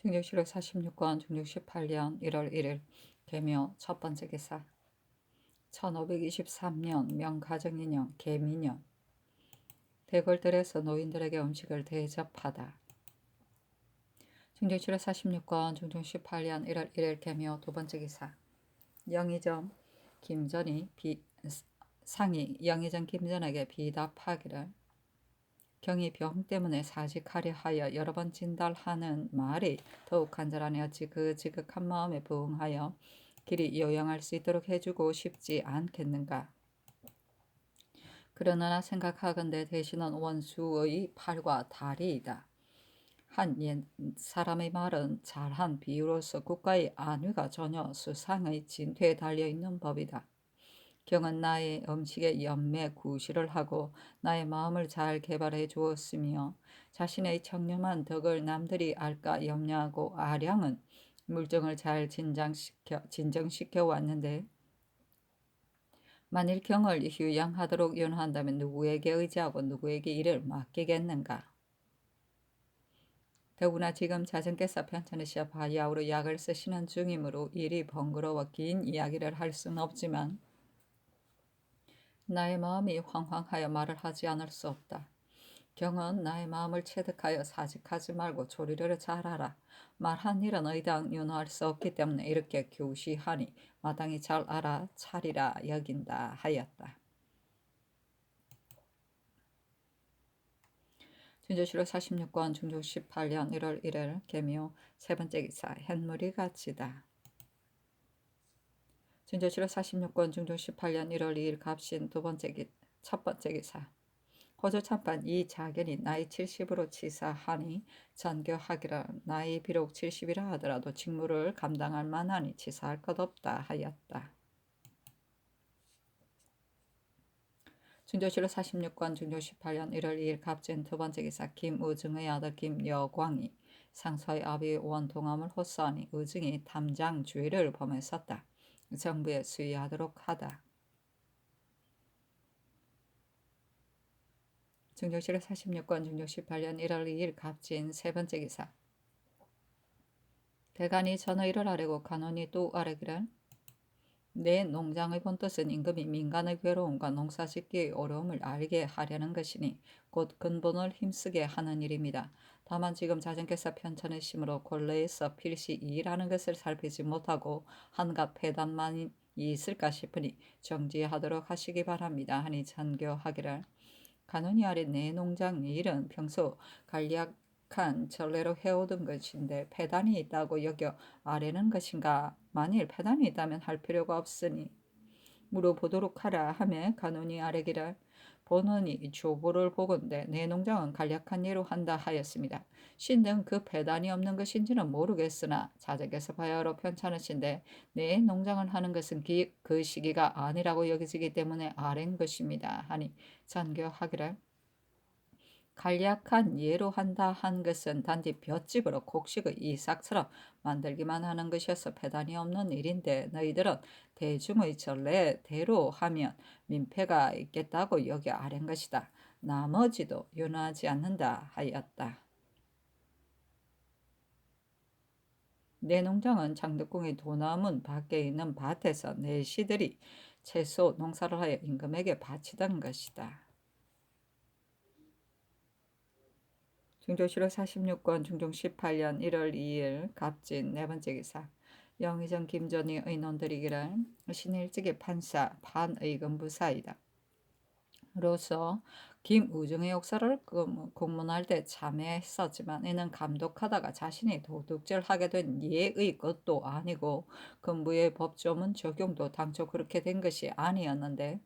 중직실록 46권 중직 18년 1월 1일 개묘 첫 번째 기사 1523년 명가정인년 개미년 대궐들에서 노인들에게 음식을 대접하다. 중직실록 46권 중직 18년 1월 1일 개묘 두 번째 기사 영의정 김전이 상이 영의정 김전에게 비답하기를 경이 병 때문에 사직하려 하여 여러 번 진달하는 말이 더욱 간절하니 어찌 그 지극한 마음에 부응하여 길이 요양할 수 있도록 해주고 싶지 않겠는가. 그러나 생각하건대 대신은 원수의 팔과 다리이다. 한 옛 사람의 말은 잘한 비유로서 국가의 안위가 전혀 수상의 진퇴에 달려있는 법이다. 경은 나의 음식에 연매 구실을 하고 나의 마음을 잘 개발해 주었으며 자신의 청렴한 덕을 남들이 알까 염려하고 아량은 물정을 잘 진정시켜 왔는데 만일 경을 휴양하도록 윤한다면 누구에게 의지하고 누구에게 일을 맡기겠는가. 더구나 지금 자전께서 편찮으시어 바야흐로 약을 쓰시는 중이므로 일이 번거로워 긴 이야기를 할 수는 없지만 나의 마음이 황황하여 말을 하지 않을 수 없다. 경은 나의 마음을 체득하여 사직하지 말고 조리를 잘하라. 말한 일은 의당 윤호할 수 없기 때문에 이렇게 교시하니 마땅히 잘 알아 차리라 여긴다 하였다. 준조실록 46권 중조 18년 1월 1일 개묘 세 번째 기사 햇물이 갇히다. 준조실록 46권 중조 18년 1월 2일 갑신 첫 번째 기사 호조참판 이 자견이 나이 70으로 치사하니 전교하기를 나이 비록 70이라 하더라도 직무를 감당할 만하니 치사할 것 없다 하였다. 중조실록 46권 중조 18년 1월 2일 갑진 두 번째 기사 김의증의 아들 김여광이 상서의 아비 원통함을 호소하니 의증이 담장 주의를 범했었다. 정부에 수의하도록 하다. 중조실록 46권 중조 18년 1월 2일 갑진 세 번째 기사 대간이 전의를 아뢰고 간원이 또 아뢰기를 내 농장의 본뜻은 임금이 민간의 괴로움과 농사짓기의 어려움을 알게 하려는 것이니 곧 근본을 힘쓰게 하는 일입니다. 다만 지금 자전께서 편찮으심으로 곤례에서 필시 일하는 것을 살피지 못하고 한갓 폐단만이 있을까 싶으니 정지하도록 하시기 바랍니다. 하니 전교하기를 간원이 아래 내 농장 일은 평소 간략한 전례로 해오던 것인데 폐단이 있다고 여겨 아래는 것인가. 만일 폐단이 있다면 할 필요가 없으니 물어보도록 하라 하며 간원이 아래기를 본원이 조보를 보건대 내 농장은 간략한 예로 한다 하였습니다. 신등 그 폐단이 없는 것인지는 모르겠으나 자적에서 바야흐로 편찮으신데 내 농장을 하는 것은 그 시기가 아니라고 여기지기 때문에 아랜 것입니다. 하니 전교하기를 간략한 예로 한다 한 것은 단지 볏집으로 곡식의 이삭처럼 만들기만 하는 것이어서 폐단이 없는 일인데 너희들은 대중의 전례대로 하면 민폐가 있겠다고 여기 아랜 것이다. 나머지도 윤하지 않는다 하였다. 내 농장은 장덕궁의 도남문 밖에 있는 밭에서 내 시들이 채소 농사를 하여 임금에게 바치던 것이다. 중조실록 46권 중종 18년 1월 2일 갑진 네 번째 기사 영의정 김전이 의논드리기를 신일직의 판사 판의금부사이다. 로서 김우중의 역사를 공문할 때 참여했었지만 이는 감독하다가 자신이 도둑질하게 된 예의 것도 아니고 금부의 법조문 적용도 당초 그렇게 된 것이 아니었는데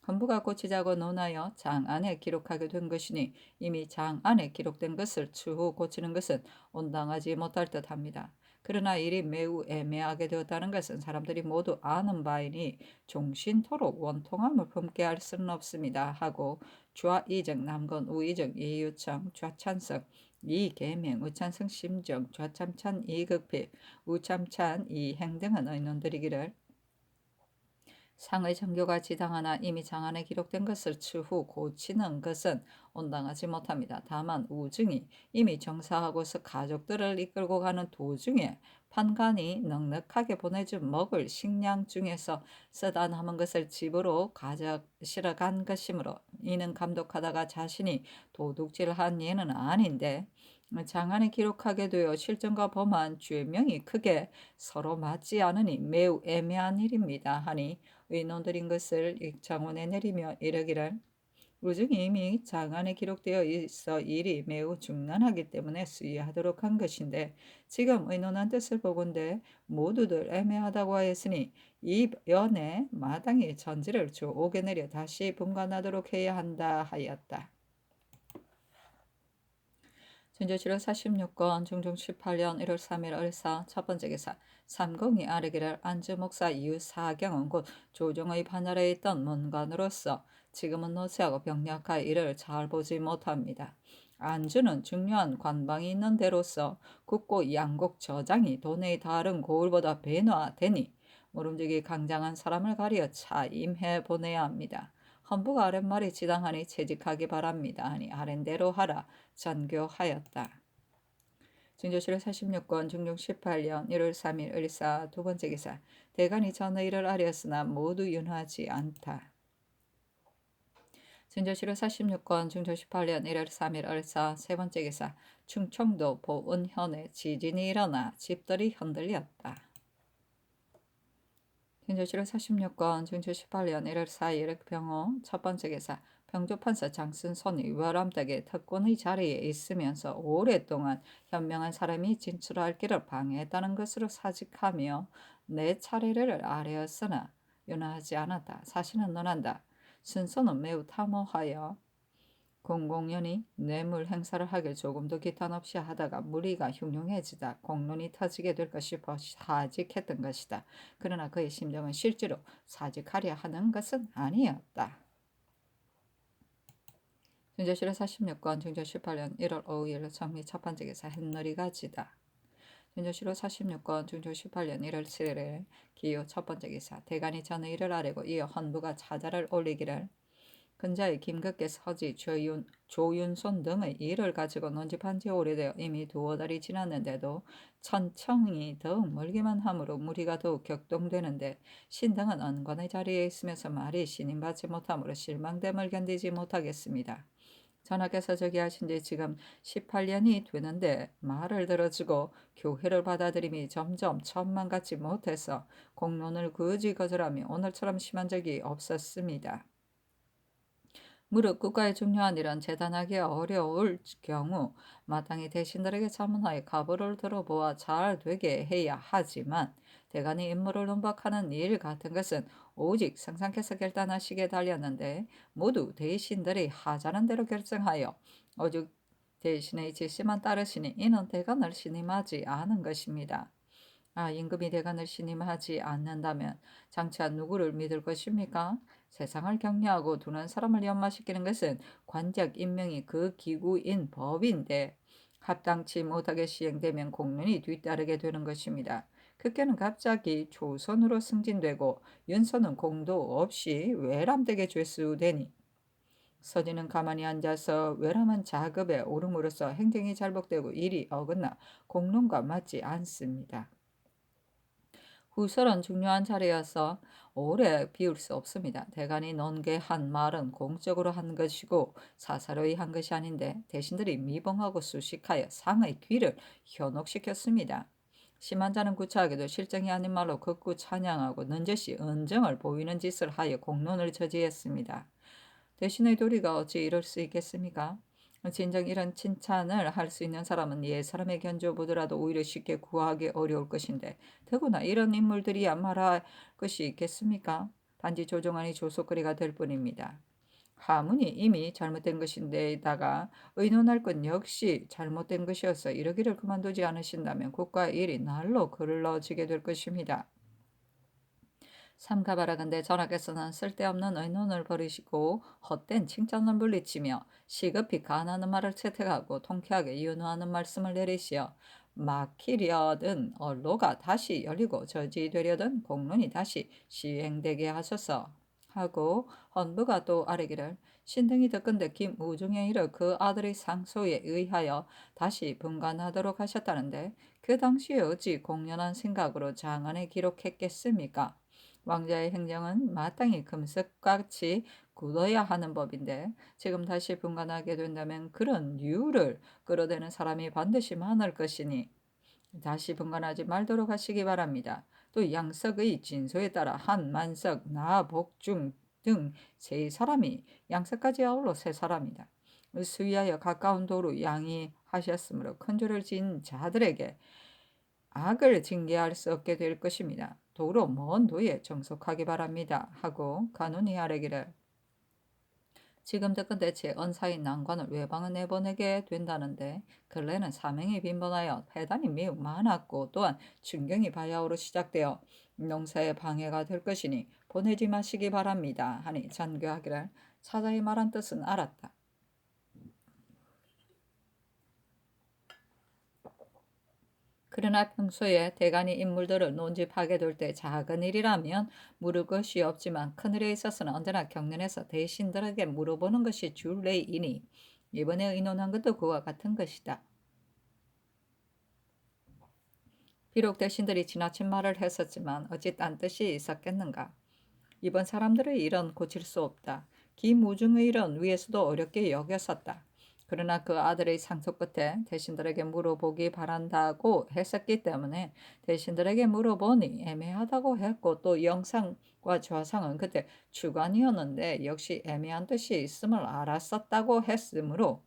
헌부가 고치자고 논하여 장안에 기록하게 된 것이니 이미 장안에 기록된 것을 추후 고치는 것은 온당하지 못할 듯합니다. 그러나 일이 매우 애매하게 되었다는 것은 사람들이 모두 아는 바이니 종신토록 원통함을 품게 할 수는 없습니다. 하고 좌이정, 남건, 우이정, 이유청, 좌찬성, 이계명, 우찬성, 심정, 좌참찬, 이극필, 우참찬, 이행 등은 의논드리기를 상의 정교가 지당하나 이미 장안에 기록된 것을 추후 고치는 것은 온당하지 못합니다. 다만 우증이 이미 정사하고서 가족들을 이끌고 가는 도중에 판관이 넉넉하게 보내준 먹을 식량 중에서 쓰다 남은 것을 집으로 가져 실어 간 것이므로 이는 감독하다가 자신이 도둑질한 예는 아닌데 장안에 기록하게 되어 실정과 범한 죄명이 크게 서로 맞지 않으니 매우 애매한 일입니다 하니 의논들인 것을 장원에 내리며 이르기를 우증이 이미 장안에 기록되어 있어 일이 매우 중난하기 때문에 수의하도록 한 것인데 지금 의논한 뜻을 보건대 모두들 애매하다고 하였으니 이 연에 마땅히 전지를 옥에 내려 다시 분간하도록 해야 한다 하였다. 진조실록 46권 중종 18년 1월 3일 을사 첫 번째 기사 삼공이 아르기를 안주 목사 이후 사경은 곧 조정의 반열에 있던 문관으로서 지금은 노쇠하고 병약하여 이를 잘 보지 못합니다. 안주는 중요한 관방이 있는 데로서 국고 양곡 저장이 도내의 다른 고을보다 변화되니 모름지기 강장한 사람을 가리어 차임해 보내야 합니다. 헌부가 아랫말이 지당하니 채직하기 바랍니다 하니 아랜대로 하라 전교하였다. 증조실록 46권 중종 18년 1월 3일 을사 두 번째 기사 대간이 전의를 아뢰었으나 모두 윤하지 않다. 증조실록 46권 중종 18년 1월 3일 을사 세 번째 기사 충청도 보은현에 지진이 일어나 집들이 흔들렸다. 증조실록 46권 중종 18년 1월 4일 병호 첫 번째 기사 병조판사 장순손이 월암댁에 특권의 자리에 있으면서 오랫동안 현명한 사람이 진출할 길을 방해했다는 것으로 사직하며 내 차례를 아뢰었으나 윤하지 않았다. 사실은 논한다. 순손은 매우 탐호하여 공공연히 뇌물 행사를 하길 조금도 기탄 없이 하다가 무리가 흉흉해지다 공론이 터지게 될 것이 사직했던 것이다. 그러나 그의 심정은 실제로 사직하려 하는 것은 아니었다. 증조실록 46권 증조 18년 1월 5일 정리 첫 번째 기사 햇놀이가 지다. 증조실록 46권 증조 18년 1월 7일 기호 첫 번째 기사 대간이 전의를 아뢰고 이어 헌부가 차자를 올리기를 근자의 김극계 서지 조윤손 등의 일을 가지고 논집한 지 오래되어 이미 두어 달이 지났는데도 천청이 더욱 멀기만 하므로 무리가 더욱 격동되는데 신등은 언관의 자리에 있으면서 말이 신임받지 못하므로 실망됨을 견디지 못하겠습니다. 전하께서 저기 하신 지 지금 18년이 되는데 말을 들어주고 교회를 받아들임이 점점 천만같지 못해서 공론을 굳이 거절하며 오늘처럼 심한 적이 없었습니다. 무릇 국가의 중요한 일은 재단하기 어려울 경우 마땅히 대신들에게 자문하여 가보를 들어보아 잘 되게 해야 하지만 대간이 임무를 논박하는 일 같은 것은 오직 상상께서 결단하시기에 달렸는데 모두 대신들이 하자는 대로 결정하여 오직 대신의 지시만 따르시니 이는 대간을 신임하지 않은 것입니다. 임금이 대간을 신임하지 않는다면 장차 누구를 믿을 것입니까? 세상을 격려하고 두는 사람을 연마시키는 것은 관작 임명이 그 기구인 법인데 합당치 못하게 시행되면 공론이 뒤따르게 되는 것입니다. 그께는 갑자기 조선으로 승진되고 윤서는 공도 없이 외람되게 죄수되니 서진은 가만히 앉아서 외람한 자급에 오름으로써 행정이 잘못되고 일이 어긋나 공론과 맞지 않습니다. 후설은 중요한 자리여서 오래 비울 수 없습니다. 대간이 논계한 말은 공적으로 한 것이고 사사로이 한 것이 아닌데 대신들이 미봉하고 수식하여 상의 귀를 현혹시켰습니다. 심한 자는 구차하게도 실정이 아닌 말로 극구 찬양하고 넌저시 은정을 보이는 짓을 하여 공론을 저지했습니다. 대신의 도리가 어찌 이럴 수 있겠습니까? 진정 이런 칭찬을 할 수 있는 사람은 옛 사람의 견주보더라도 오히려 쉽게 구하기 어려울 것인데 더구나 이런 인물들이야 말할 것이 있겠습니까? 단지 조종하니 조속거리가 될 뿐입니다. 하문이 이미 잘못된 것인데다가 의논할 건 역시 잘못된 것이어서 이러기를 그만두지 않으신다면 국가의 일이 날로 걸러지게 될 것입니다. 삼가바라건대 전하께서는 쓸데없는 의논을 버리시고 헛된 칭찬을 물리치며 시급히 간하는 말을 채택하고 통쾌하게 윤호하는 말씀을 내리시어 막히려던 언로가 다시 열리고 저지되려던 공론이 다시 시행되게 하소서 하고 헌부가 또 아뢰기를 신등이 듣건대 김우중에 이르 그 아들의 상소에 의하여 다시 분간하도록 하셨다는데 그 당시에 어찌 공연한 생각으로 장안에 기록했겠습니까? 왕자의 행정은 마땅히 금석같이 굳어야 하는 법인데 지금 다시 분간하게 된다면 그런 이유를 끌어대는 사람이 반드시 많을 것이니 다시 분간하지 말도록 하시기 바랍니다. 또 양석의 진소에 따라 한만석, 나복중 등 세 사람이 양석까지 아울러 세 사람이다. 수위하여 가까운 도로 양이하셨으므로 큰 죄를 지은 자들에게 악을 징계할 수 없게 될 것입니다. 도로 먼 도에 정속하기 바랍니다. 하고 간운이 아뢰기를 지금 듣건대 제 언사인 난관을 외방을 내보내게 된다는데 근래는 사명이 빈번하여 폐단이 매우 많았고 또한 준경이 바야흐로 시작되어 농사에 방해가 될 것이니 보내지 마시기 바랍니다. 하니 잔교하기를 사자의 말한 뜻은 알았다. 그러나 평소에 대간이 인물들을 논집하게 될 때 작은 일이라면 물을 것이 없지만 큰 일에 있어서는 언제나 경륜해서 대신들에게 물어보는 것이 줄례이니 이번에 의논한 것도 그와 같은 것이다. 비록 대신들이 지나친 말을 했었지만 어찌 딴 뜻이 있었겠는가. 이번 사람들의 일은 고칠 수 없다. 김우중의 일은 위에서도 어렵게 여겼었다. 그러나 그 아들의 상소 끝에 대신들에게 물어보기 바란다고 했었기 때문에 대신들에게 물어보니 애매하다고 했고 또 영상과 좌상은 그때 주관이었는데 역시 애매한 뜻이 있음을 알았었다고 했으므로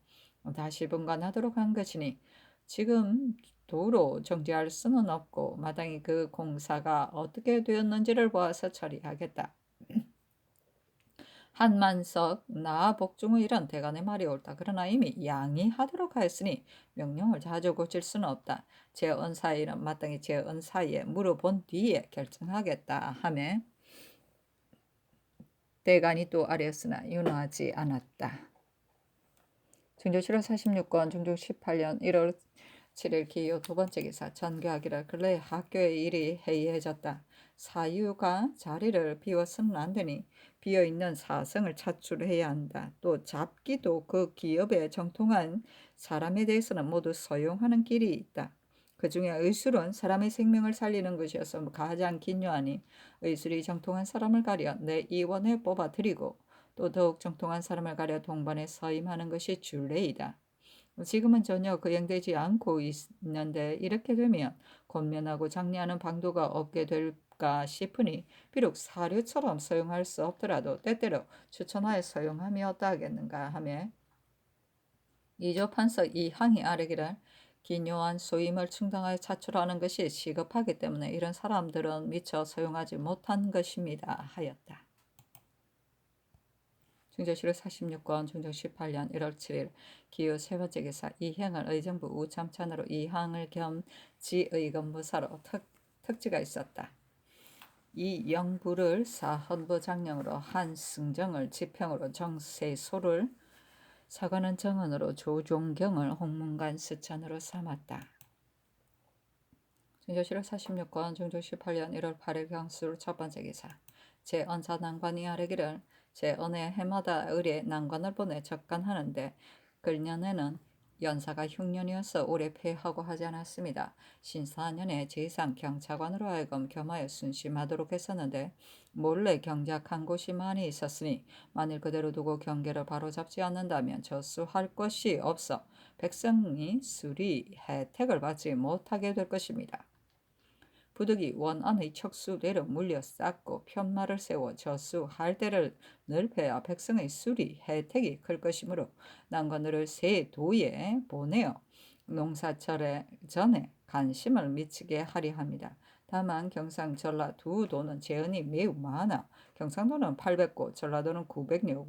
다시 분간하도록 한 것이니 지금 도로 정지할 수는 없고 마땅히 그 공사가 어떻게 되었는지를 보아서 처리하겠다. 한만석, 나복중의 이런 대간의 말이 옳다. 그러나 이미 양이하도록 하였으니 명령을 자주 고칠 수는 없다. 제 언사의 일은 마땅히 제 언사에 물어본 뒤에 결정하겠다 하며 대간이 또 아뢰었으나 윤호하지 않았다. 중조 7월 46권, 중조 18년 1월 7일 기요 두 번째 기사 전교하기를 근래 학교의 일이 해이해졌다. 사유가 자리를 비워서는 안 되니 비어있는 사성을 차출해야 한다. 또 잡기도 그 기업에 정통한 사람에 대해서는 모두 소용하는 길이 있다. 그 중에 의술은 사람의 생명을 살리는 것이어서 가장 긴요하니 의술이 정통한 사람을 가려 내 이원에 뽑아들이고 또 더욱 정통한 사람을 가려 동반에 서임하는 것이 줄례이다. 지금은 전혀 거행되지 않고 있는데 이렇게 되면 권면하고 장려하는 방도가 없게 될까 싶으니 비록 사료처럼 사용할 수 없더라도 때때로 추천하여 사용함이 어떠하겠는가 하며 이조 판서 이항이 아뢰기를 기묘한 소임을 충당하여 차출하는 것이 시급하기 때문에 이런 사람들은 미처 사용하지 못한 것입니다 하였다. 중조 7월 46권, 중조 18년 1월 7일 기후 세 번째 기사 이행을 의정부 우참찬으로 이항을 겸 지의검부사로 특지가 있었다. 이 영부를 사헌부 장령으로 한승정을 지평으로 정세소를 사관원 정원으로 조종경을 홍문관 스찬으로 삼았다. 중조 7월 46권, 중조 18년 1월 8일 경술 첫 번째 기사 제언사 난관이 아뢰기를 제 언의 해마다 의례 난관을 보내 적간하는데 글년에는 연사가 흉년이어서 오래 폐하고 하지 않았습니다. 신사년에 제3 경차관으로 하여금 겸하여 순심하도록 했었는데 몰래 경작한 곳이 많이 있었으니 만일 그대로 두고 경계를 바로잡지 않는다면 저수할 것이 없어 백성이 수리 혜택을 받지 못하게 될 것입니다. 부득이 원안의 척수대로 물려 쌓고 편마를 세워 저수할 때를 넓혀야 백성의 수리 혜택이 클 것이므로 난관들을 새 도에 보내어 농사철에 전에 관심을 미치게 하려 합니다. 다만 경상 전라 두 도는 재언이 매우 많아 경상도는 800곳, 전라도는 900여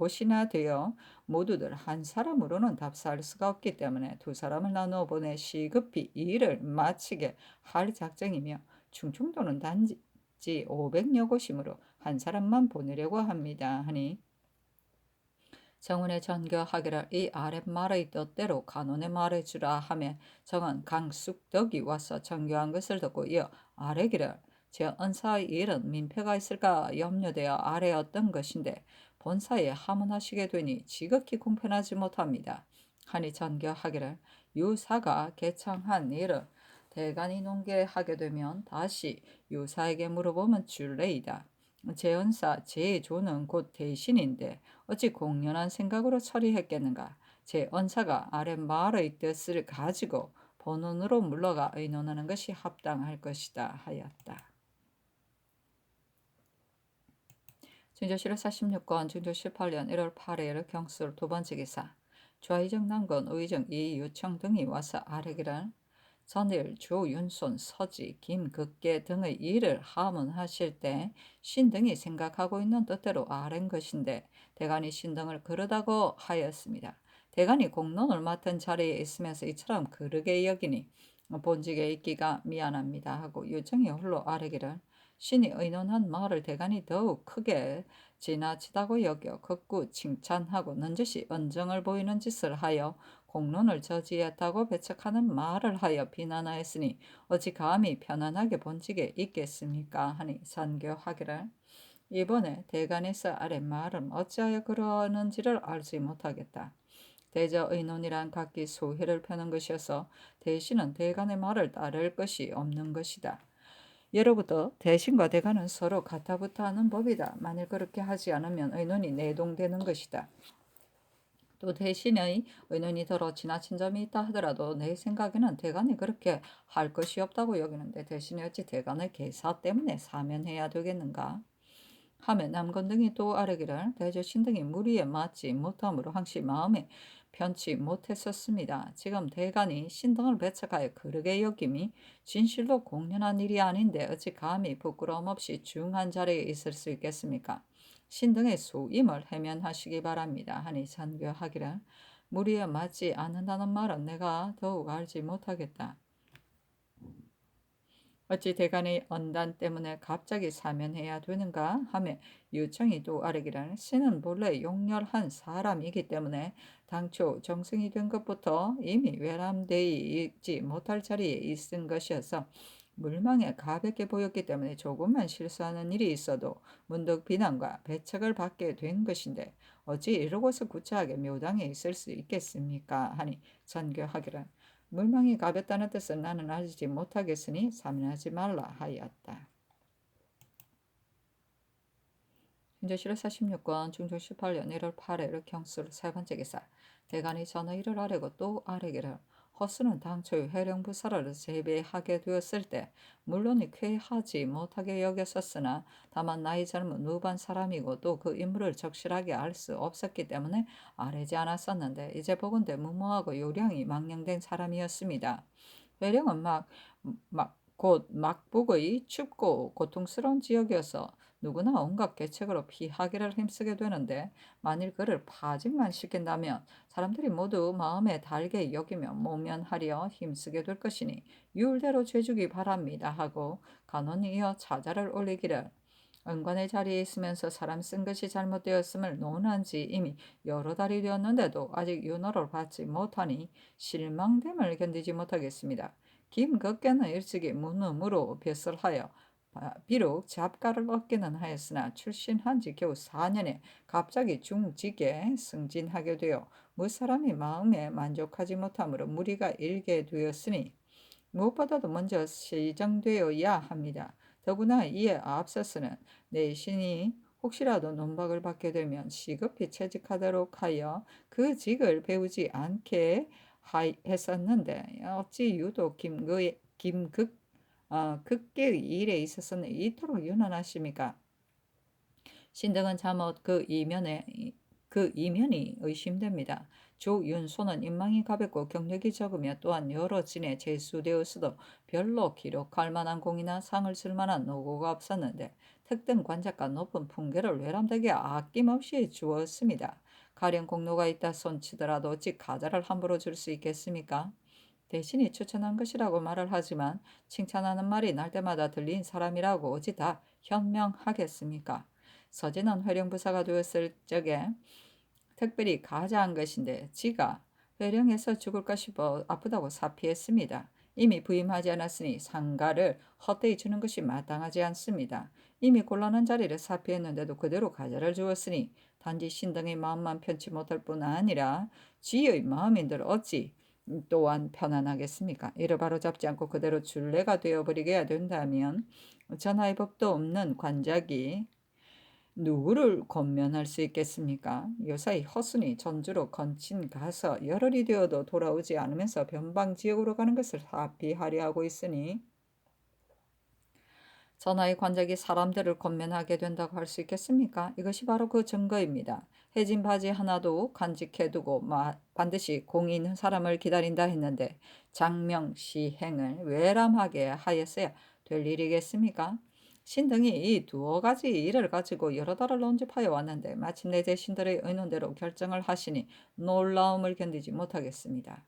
곳이나 되어 모두들 한 사람으로는 답사할 수가 없기 때문에 두 사람을 나누어 보내 시급히 일을 마치게 할 작정이며 충청도는 단지 500여 곳이므로 한 사람만 보내려고 합니다. 하니 정은의 전교하기를 이 아랫말의 뜻대로 간언에 말해주라 하며 정은 강숙덕이 와서 전교한 것을 듣고 이어 아뢰기를 제 은사의 일은 민폐가 있을까 염려되어 아뢰었던 것인데 본사에 하문하시게 되니 지극히 공편하지 못합니다. 하니 전교하기를 유사가 개창한 일을 대간이 논계하게 되면 다시 유사에게 물어보면 줄레이다. 제은사 제조는 곧 대신인데 어찌 공연한 생각으로 처리했겠는가. 제 언사가 아랫말의 뜻을 가지고 본원으로 물러가 의논하는 것이 합당할 것이다 하였다. 증조실록 46권 증조 18년 1월 8일 경술 두 번째 기사 좌의정 남건 의정 이유청 등이 와서 아뢰기를 전일 조윤손 서지 김극계 등의 일을 하문하실 때 신등이 생각하고 있는 뜻대로 아랜 것인데 대간이 신등을 그러다고 하였습니다. 대간이 공론을 맡은 자리에 있으면서 이처럼 그르게 여기니 본직에 있기가 미안합니다 하고 유정이 홀로 아뢰기를 신이 의논한 말을 대간이 더욱 크게 지나치다고 여겨 극구 칭찬하고 넌지시 언정을 보이는 짓을 하여 공론을 저지했다고 배척하는 말을 하여 비난하였으니 어찌 감히 편안하게 본직에 있겠습니까 하니 선교하기를 이번에 대간에서 아랫말은 어찌하여 그러는지를 알지 못하겠다. 대저 의논이란 각기 소회를 펴는 것이어서 대신은 대간의 말을 따를 것이 없는 것이다. 예로부터 대신과 대간은 서로 가타부타 하는 법이다. 만일 그렇게 하지 않으면 의논이 내동되는 것이다. 또 대신의 의논이 더러 지나친 점이 있다 하더라도 내 생각에는 대간이 그렇게 할 것이 없다고 여기는데 대신에 어찌 대간의 계사 때문에 사면해야 되겠는가? 하며 남건 등이 또 아뢰기를 대저 신등이 무리에 맞지 못함으로 항시 마음에 편치 못했었습니다. 지금 대간이 신등을 배척하여 그르게 여김이 진실로 공연한 일이 아닌데 어찌 감히 부끄러움 없이 중한 자리에 있을 수 있겠습니까? 신등의 소임을 해면하시기 바랍니다. 하니 선교하기를 무리에 맞지 않는다는 말은 내가 더욱 알지 못하겠다. 어찌 대간의 언단 때문에 갑자기 사면해야 되는가 하며 유청이 또 아뢰기를 신은 본래 용렬한 사람이기 때문에 당초 정승이 된 것부터 이미 외람되어 있지 못할 자리에 있은 것이어서 물망에 가볍게 보였기 때문에 조금만 실수하는 일이 있어도 문득 비난과 배척을 받게 된 것인데 어찌 이러고서 구차하게 묘당에 있을 수 있겠습니까 하니 전교하기를 물망이 가볍다는 뜻은 나는 알지 못하겠으니 사면하지 말라 하였다. 현재 실록 46권 중조 18년 1월 8일 경술 세 번째 기사 대간이 전의를 아뢰고 또 아뢰기를 허수는 당초에 회령부사를 재배하게 되었을 때 물론이 쾌하지 못하게 여겼었으나 다만 나이 젊은 무반 사람이고 또 그 인물을 적실하게 알 수 없었기 때문에 아뢰지 않았었는데 이제 보건대 무모하고 요량이 망령된 사람이었습니다. 회령은 곧 막북의 춥고 고통스러운 지역이어서 누구나 온갖 계책으로 피하기를 힘쓰게 되는데 만일 그를 파직만 시킨다면 사람들이 모두 마음에 달게 여기며 모면하려 힘쓰게 될 것이니 율대로 죄주기 바랍니다 하고 간언이 이어 차자를 올리기를 은관의 자리에 있으면서 사람 쓴 것이 잘못되었음을 논한 지 이미 여러 달이 되었는데도 아직 윤허를 받지 못하니 실망됨을 견디지 못하겠습니다. 김극계는 일찍이 문음으로 벼슬하여 비록 잡가를 얻기는 하였으나 출신한 지 겨우 4년에 갑자기 중직에 승진하게 되어 무사람이 마음에 만족하지 못하므로 무리가 일게 되었으니 무엇보다도 먼저 시정되어야 합니다. 더구나 이에 앞서서는 내신이 혹시라도 논박을 받게 되면 시급히 채직하도록 하여 그 직을 배우지 않게 했었는데 어찌 유독 극계의 일에 있어서는 이토록 유난하십니까? 신등은 잠옷 그 이면이 의심됩니다. 조윤소는 인망이 가볍고 경력이 적으며 또한 여러 진에 제수되었어도 별로 기록할 만한 공이나 상을 쓸 만한 노고가 없었는데 특등 관작과 높은 풍계를 외람되게 아낌없이 주었습니다. 가령 공로가 있다 손치더라도 어찌 가자를 함부로 줄 수 있겠습니까? 대신이 추천한 것이라고 말을 하지만 칭찬하는 말이 날 때마다 들린 사람이라고 어찌 다 현명하겠습니까? 서진은 회령부사가 되었을 적에 특별히 가자한 것인데 지가 회령해서 죽을까 싶어 아프다고 사피했습니다. 이미 부임하지 않았으니 상가를 헛되이 주는 것이 마땅하지 않습니다. 이미 곤란한 자리를 사피했는데도 그대로 가자를 주었으니 단지 신등의 마음만 편치 못할 뿐 아니라 지의 마음인들 어찌 또한 편안하겠습니까? 이를 바로잡지 않고 그대로 줄레가 되어버리게 된다면 전하의 법도 없는 관작이 누구를 권면할 수 있겠습니까? 요사이 허순이 전주로 건친 가서 열흘이 되어도 돌아오지 않으면서 변방지역으로 가는 것을 사피하려 하고 있으니 전하의 관작이 사람들을 권면하게 된다고 할 수 있겠습니까? 이것이 바로 그 증거입니다. 해진 바지 하나도 간직해두고 반드시 공이 있는 사람을 기다린다 했는데 장명 시행을 외람하게 하였어야 될 일이겠습니까? 신등이 이 두어 가지 일을 가지고 여러 달을 논집하여 왔는데 마침내 제 신들의 의논대로 결정을 하시니 놀라움을 견디지 못하겠습니다.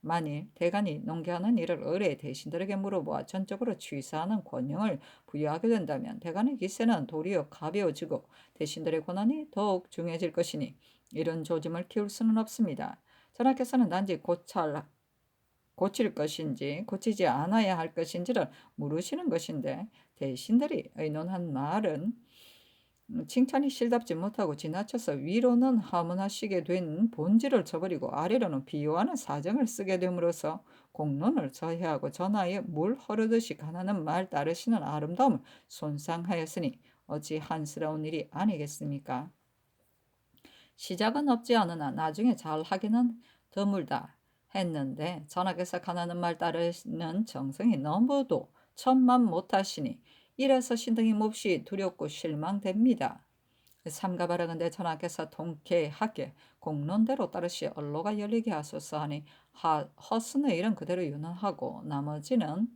만일 대간이 농계하는 일을 의뢰 대신들에게 물어보아 전적으로 취사하는 권능을 부여하게 된다면 대간의 기세는 도리어 가벼워지고 대신들의 권한이 더욱 중해질 것이니 이런 조짐을 키울 수는 없습니다. 전하께서는 단지 고칠 것인지 고치지 않아야 할 것인지를 물으시는 것인데 대신들이 의논한 말은 칭찬이 실답지 못하고 지나쳐서 위로는 하문하시게 된 본질을 저버리고 아래로는 비유하는 사정을 쓰게 됨으로써 공론을 저해하고 전하에 물 흐르듯이 가나는 말 따르시는 아름다움을 손상하였으니 어찌 한스러운 일이 아니겠습니까? 시작은 없지 않으나 나중에 잘 하기는 드물다 했는데 전하께서 가나는 말 따르는 정성이 너무도 천만 못하시니 이래서 신등이 몹시 두렵고 실망됩니다. 삼가바라건대 전하께서 통쾌하게 공론대로 따르시 언로가 열리게 하소서 하니 허스의 일은 그대로 윤허하고 나머지는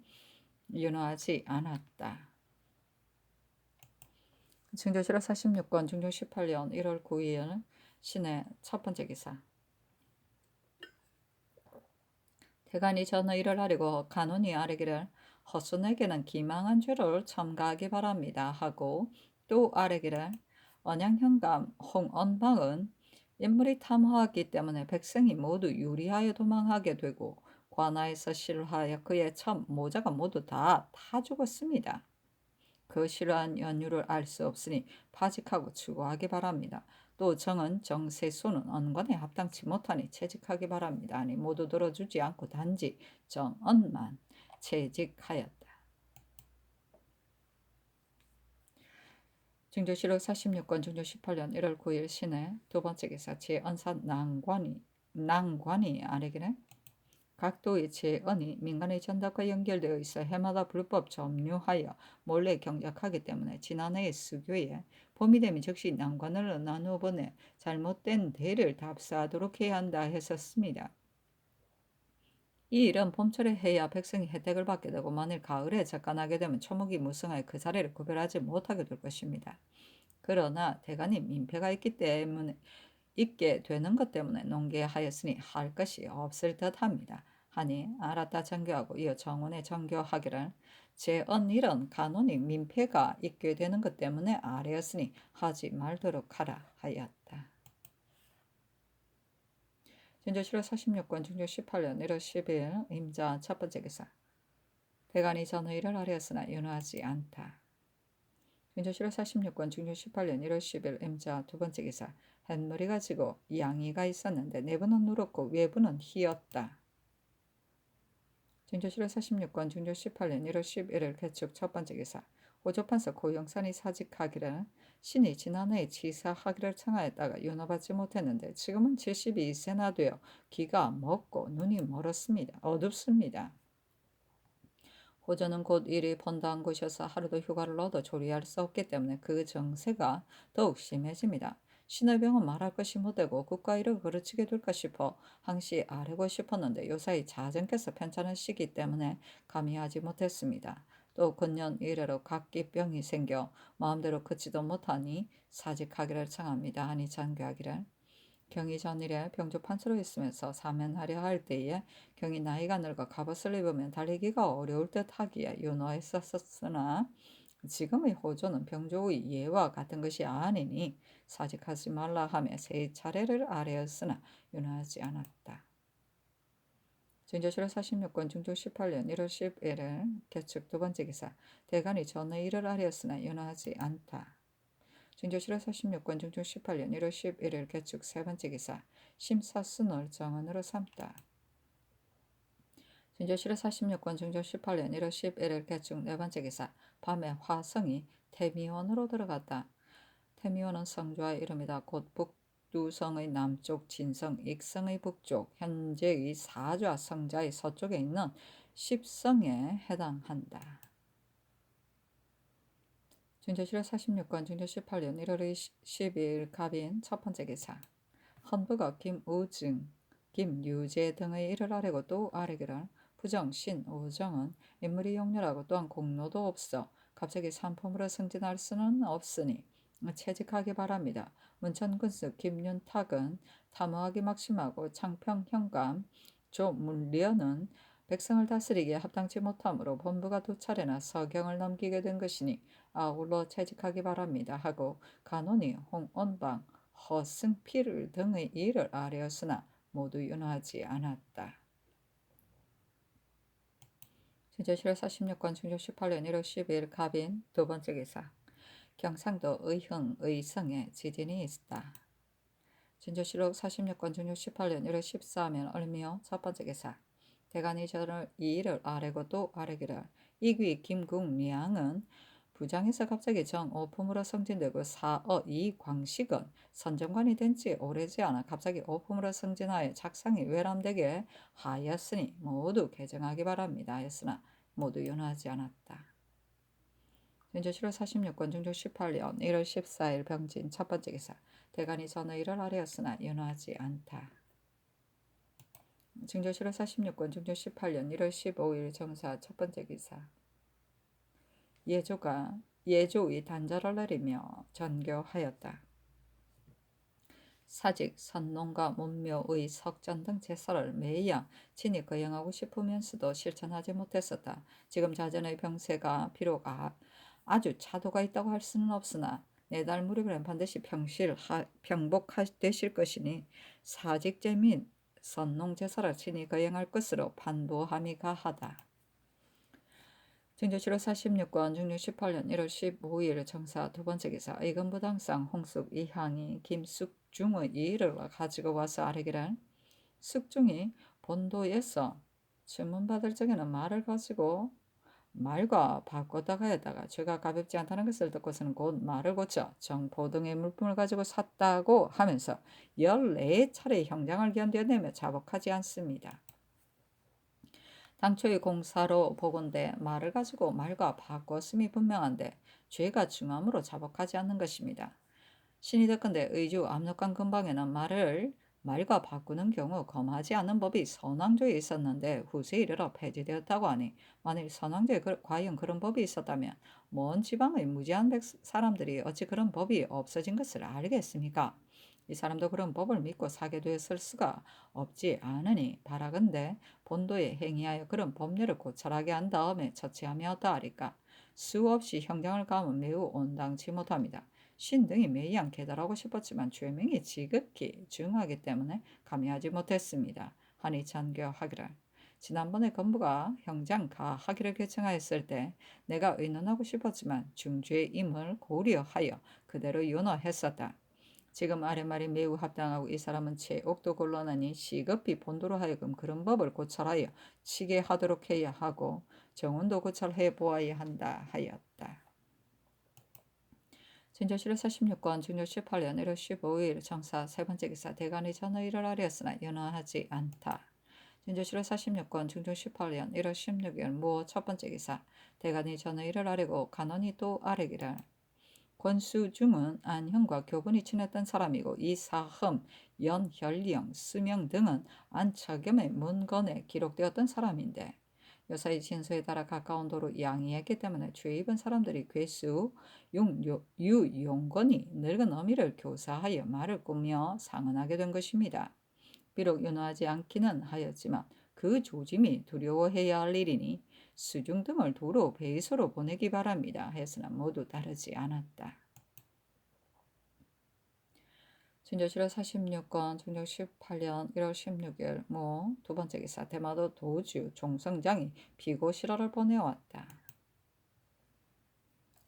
윤허하지 않았다. 증조실록 46권 중종 18년 1월 9일 신의 첫 번째 기사. 대간이 전의 일을 하려고 간운이 아뢰기를 허순에게는 기망한 죄를 첨가하기 바랍니다 하고 또 아뢰기를 언양현감 홍언방은 인물이 탐하기 때문에 백성이 모두 유리하여 도망하게 되고 관하에서 실하여 그의 첩 모자가 모두 다 죽었습니다. 그 실화한 연유를 알 수 없으니 파직하고 추구하기 바랍니다. 또 정은 정세수는 언관에 합당치 못하니 채직하기 바랍니다. 아니 모두 들어주지 않고 단지 정언만 채직하였다. 증조실록 46권 증조 18년 1월 9일 신의 두 번째 기사 제언사 낭관이 아래기는 각도의 제언이 민간의 전답과 연결되어 있어 해마다 불법 점유하여 몰래 경작하기 때문에 지난해의 수교에 봄이 되면 즉시 난관을 나누어 보내 잘못된 대를 답사하도록 해야 한다 했었습니다. 이 일은 봄철에 해야 백성이 혜택을 받게 되고 만일 가을에 접근하게 되면 초목이 무성하여 그 자리를 구별하지 못하게 될 것입니다. 그러나 대간이 민폐가 있게 되는 것 때문에 농계하였으니 할 것이 없을 듯합니다. 하니 알았다 정교하고 이어 정원에 정교하기를 제언일은 간원이 민폐가 있게 되는 것 때문에 아뢰었으니 하지 말도록 하라 하였다. 진조실록 46권 중조 18년 1월 10일 임자 첫 번째 기사. 대간이 전의를 아뢰었으나 윤호하지 않다. 진조실록 46권 중조 18년 1월 10일 임자 두 번째 기사. 햇머리가 지고 양이가 있었는데 내부는 누렇고 외부는 희었다. 증조실록 46권 중조 18년 1월 11일 개축 첫 번째 기사. 호조판서 고영산이 사직하기를 신이 지난해에 치사하기를 청하였다가 윤허받지 못했는데 지금은 72세나 되어 귀가 먹고 눈이 어둡습니다. 호조는 곧 일이 번다한 곳이어서 하루도 휴가를 얻어 조리할 수 없기 때문에 그 정세가 더욱 심해집니다. 신의 병은 말할 것이 못되고 국가 일을 그르치게 될까 싶어 항시 아뢰고 싶었는데 요사이 자전께서 편찮으시기 때문에 감히 하지 못했습니다. 또 근년 이래로 각기병이 생겨 마음대로 걷지도 못하니 사직하기를 청합니다. 하니 장교하기를 경이 전일에 병조 판서로 있으면서 사면하려 할 때에 경이 나이가 늙어 갑옷을 입으면 달리기가 어려울 듯 하기에 윤호했었으나 지금의 호조는 병조의 예와 같은 것이 아니니 사직하지 말라 하며 세 차례를 아뢰었으나 윤하지 않았다. 진저실록 46권 중조 18년 1월 10일을 개축 두 번째 기사. 대간이 전의 일을 아뢰었으나 윤하지 않다. 진저실록 46권 중조 18년 1월 11일 개축 세 번째 기사. 심사순을 정언으로 삼다. 진저실록 46권 중조 18년 1월 11일 개축 네 번째 기사. 밤에 화성이 태미원으로 들어갔다. 태미원은 성좌의 이름이다. 곧 북두성의 남쪽 진성, 익성의 북쪽, 현재의 사좌 성자의 서쪽에 있는 십성에 해당한다. 중조실록 46권 중조 18년 1월 12일 갑인 첫 번째 기사. 헌부가 김우증, 김유재 등의 일을 아뢰고 또 아뢰기를 부정, 신, 오정은 인물이 용렬하고 또한 공로도 없어 갑자기 산품으로 승진할 수는 없으니 채직하기 바랍니다. 문천군수 김윤탁은 탐호하기 막심하고 창평현감 조문련은 백성을 다스리기에 합당치 못하므로 본부가 두 차례나 서경을 넘기게 된 것이니 아울러 채직하기 바랍니다 하고 간원이 홍언방, 허승필 등의 일을 아뢰었으나 모두 윤하지 않았다. 진저실록 46권 중조 18년 1월 12일 갑인 두 번째 기사. 경상도 의흥, 의성에 지진이 있다. 진저실록 46권 중조 18년 1월 14일 을미호 첫 번째 기사. 대간이 저를 이 일을 아뢰고 또 아뢰기를 이귀 김국량은 부장에서 갑자기 정오품으로 승진되고 사어 이광식은 선정관이 된 지 오래지 않아 갑자기 오품으로 승진하여 작상이 외람되게 하였으니 모두 개정하기 바랍니다 하였으나 모두 윤하지 않았다. 진저실록 46권 중조 18년 1월 14일 병진 첫 번째 기사. 대간이 전의 일을 아뢰었으나 윤하지 않다. 진저실록 46권 중조 18년 1월 15일 정사 첫 번째 기사. 예조의 단절을 내리며 전교하였다. 사직, 선농과 문묘의 석전 등 제사를 매야 친히 거행하고 싶으면서도 실천하지 못했었다. 지금 자전의 병세가 비록 아주 차도가 있다고 할 수는 없으나 내달 무렵에는 반드시 병복되실 것이니 사직제 및 선농제사를 친히 거행할 것으로 반보함이 가하다. 진저실록 46권 중조 18년 1월 15일 정사 두 번째 기사. 의금부당상 홍숙 이항이 김숙중의 이 일을 가지고 와서 아뢰기를 숙중이 본도에서 주문받을 적에는 말을 가지고 말과 바꿨다 가였다가 죄가 가볍지 않다는 것을 듣고서는 곧 말을 고쳐 정포 등의 물품을 가지고 샀다고 하면서 14차례 형장을 견뎌내며 자복하지 않습니다. 당초의 공사로 보건대 말을 가지고 말과 바꿨음이 분명한데 죄가 중함으로 자복하지 않는 것입니다. 신이 듣건대 의주 압록강 근방에는 말과 바꾸는 경우 검하지 않는 법이 선왕조에 있었는데 후세에 이르러 폐지되었다고 하니 만일 선왕조에 과연 그런 법이 있었다면 먼 지방의 무지한 사람들이 어찌 그런 법이 없어진 것을 알겠습니까? 이 사람도 그런 법을 믿고 사게 되었을 수가 없지 않으니 바라건대 본도에 행위하여 그런 법률을 고찰하게 한 다음에 처치하며 어떠하리까? 수없이 형장을 가하면 매우 온당치 못합니다. 신 등이 매양 계달하고 싶었지만 죄명이 지극히 중하기 때문에 감히하지 못했습니다. 하니 전교하기를. 지난번에 건부가 형장 가하기를 결정하였을 때 내가 의논하고 싶었지만 중죄임을 고려하여 그대로 윤허했었다. 지금 아래 말이 매우 합당하고 이 사람은 제옥도 곤란하니 시급히 본도로 하여금 그런 법을 고찰하여 치게 하도록 해야 하고 정운도 고찰해 보아야 한다 하였다. 진저실록 46권 중조 18년 1월 15일 정사 세 번째 기사. 대간이 전의 일을 아뢰었으나 윤허하지 않다. 진저실록 46권 중조 18년 1월 16일 무호 첫 번째 기사. 대간이 전의 일을 아뢰고 간원이 또 아뢰기를 권수중은 안형과 교분이 친했던 사람이고 이사흠, 연혈령, 수명 등은 안척염의 문건에 기록되었던 사람인데 여사의 진서에 따라 가까운 도로 양이했기 때문에 죄 입은 사람들이 괴수 유용건이 늙은 어미를 교사하여 말을 꾸며 상언하게 된 것입니다. 비록 윤호하지 않기는 하였지만 그 조짐이 두려워해야 할 일이니 수중 등을 도로 배수로 보내기 바랍니다. 했으나 모두 다르지 않았다. 진조실화 46건 중종 18년 1월 16일 두 번째 기사 대마도 도주 종성장이 비고 실화를 보내왔다.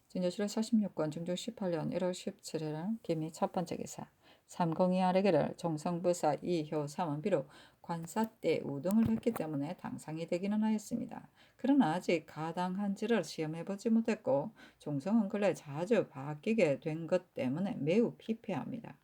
진조실화 46건 중종 18년 1월 17일 김이 첫 번째 기사 삼공이 아래기를 종성부사 이효삼은 비록 관사 때 우등을 했기 때문에 당상이 되기는 하였습니다. 그러나 아직 가당한지를 시험해보지 못했고 종성은 근래 자주 바뀌게 된 것 때문에 매우 피폐합니다.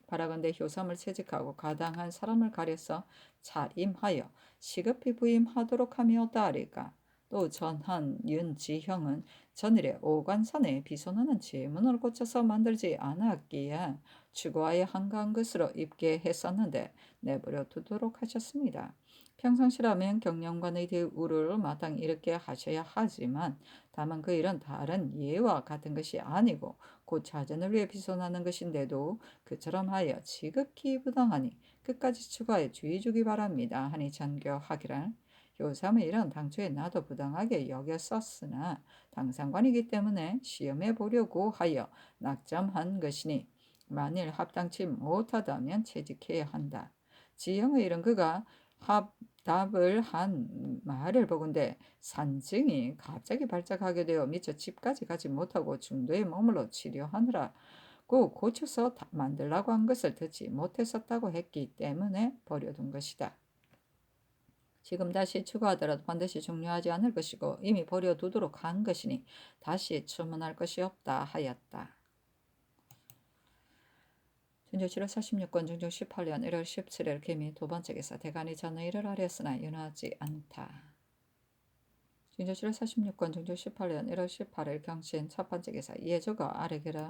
바라건대 효삼을 채직하고 가당한 사람을 가려서 차임하여 시급히 부임하도록 하며다하리까. 또 전한 윤지형은 전일에 오관산에 비선하는 제문을 고쳐서 만들지 않았기에 추구하여 한가한 것으로 입게 했었는데 내버려 두도록 하셨습니다. 평상시라면 경영관의 대우를 마땅히 이렇게 하셔야 하지만 다만 그 일은 다른 예와 같은 것이 아니고 곧 자전을 위해 비선하는 것인데도 그처럼 하여 지극히 부당하니 끝까지 추가해 주의 주기 바랍니다. 하니 전교하기를. 효삼의 일은 당초에 나도 부당하게 여겼었으나 당상관이기 때문에 시험해 보려고 하여 낙점한 것이니 만일 합당치 못하다면 채직해야 한다. 지형의 일은 그가 답을 한 말을 보건대 산증이 갑자기 발작하게 되어 미처 집까지 가지 못하고 중도에 머물러 치료하느라고 고쳐서 만들라고 한 것을 듣지 못했었다고 했기 때문에 버려둔 것이다. 지금 다시 추가하더라도 반드시 중요하지 않을 것이고 이미 버려두도록 한 것이니 다시 추문할 것이 없다 하였다. 진조실화 46건 중종 18년 1월 17일 김이 두 번째 기사 대간이 전의를 하렸으나 윤하지 않다. 진조실화 46건 중종 18년 1월 18일 경신 첫 번째 기사 예조가 아래기를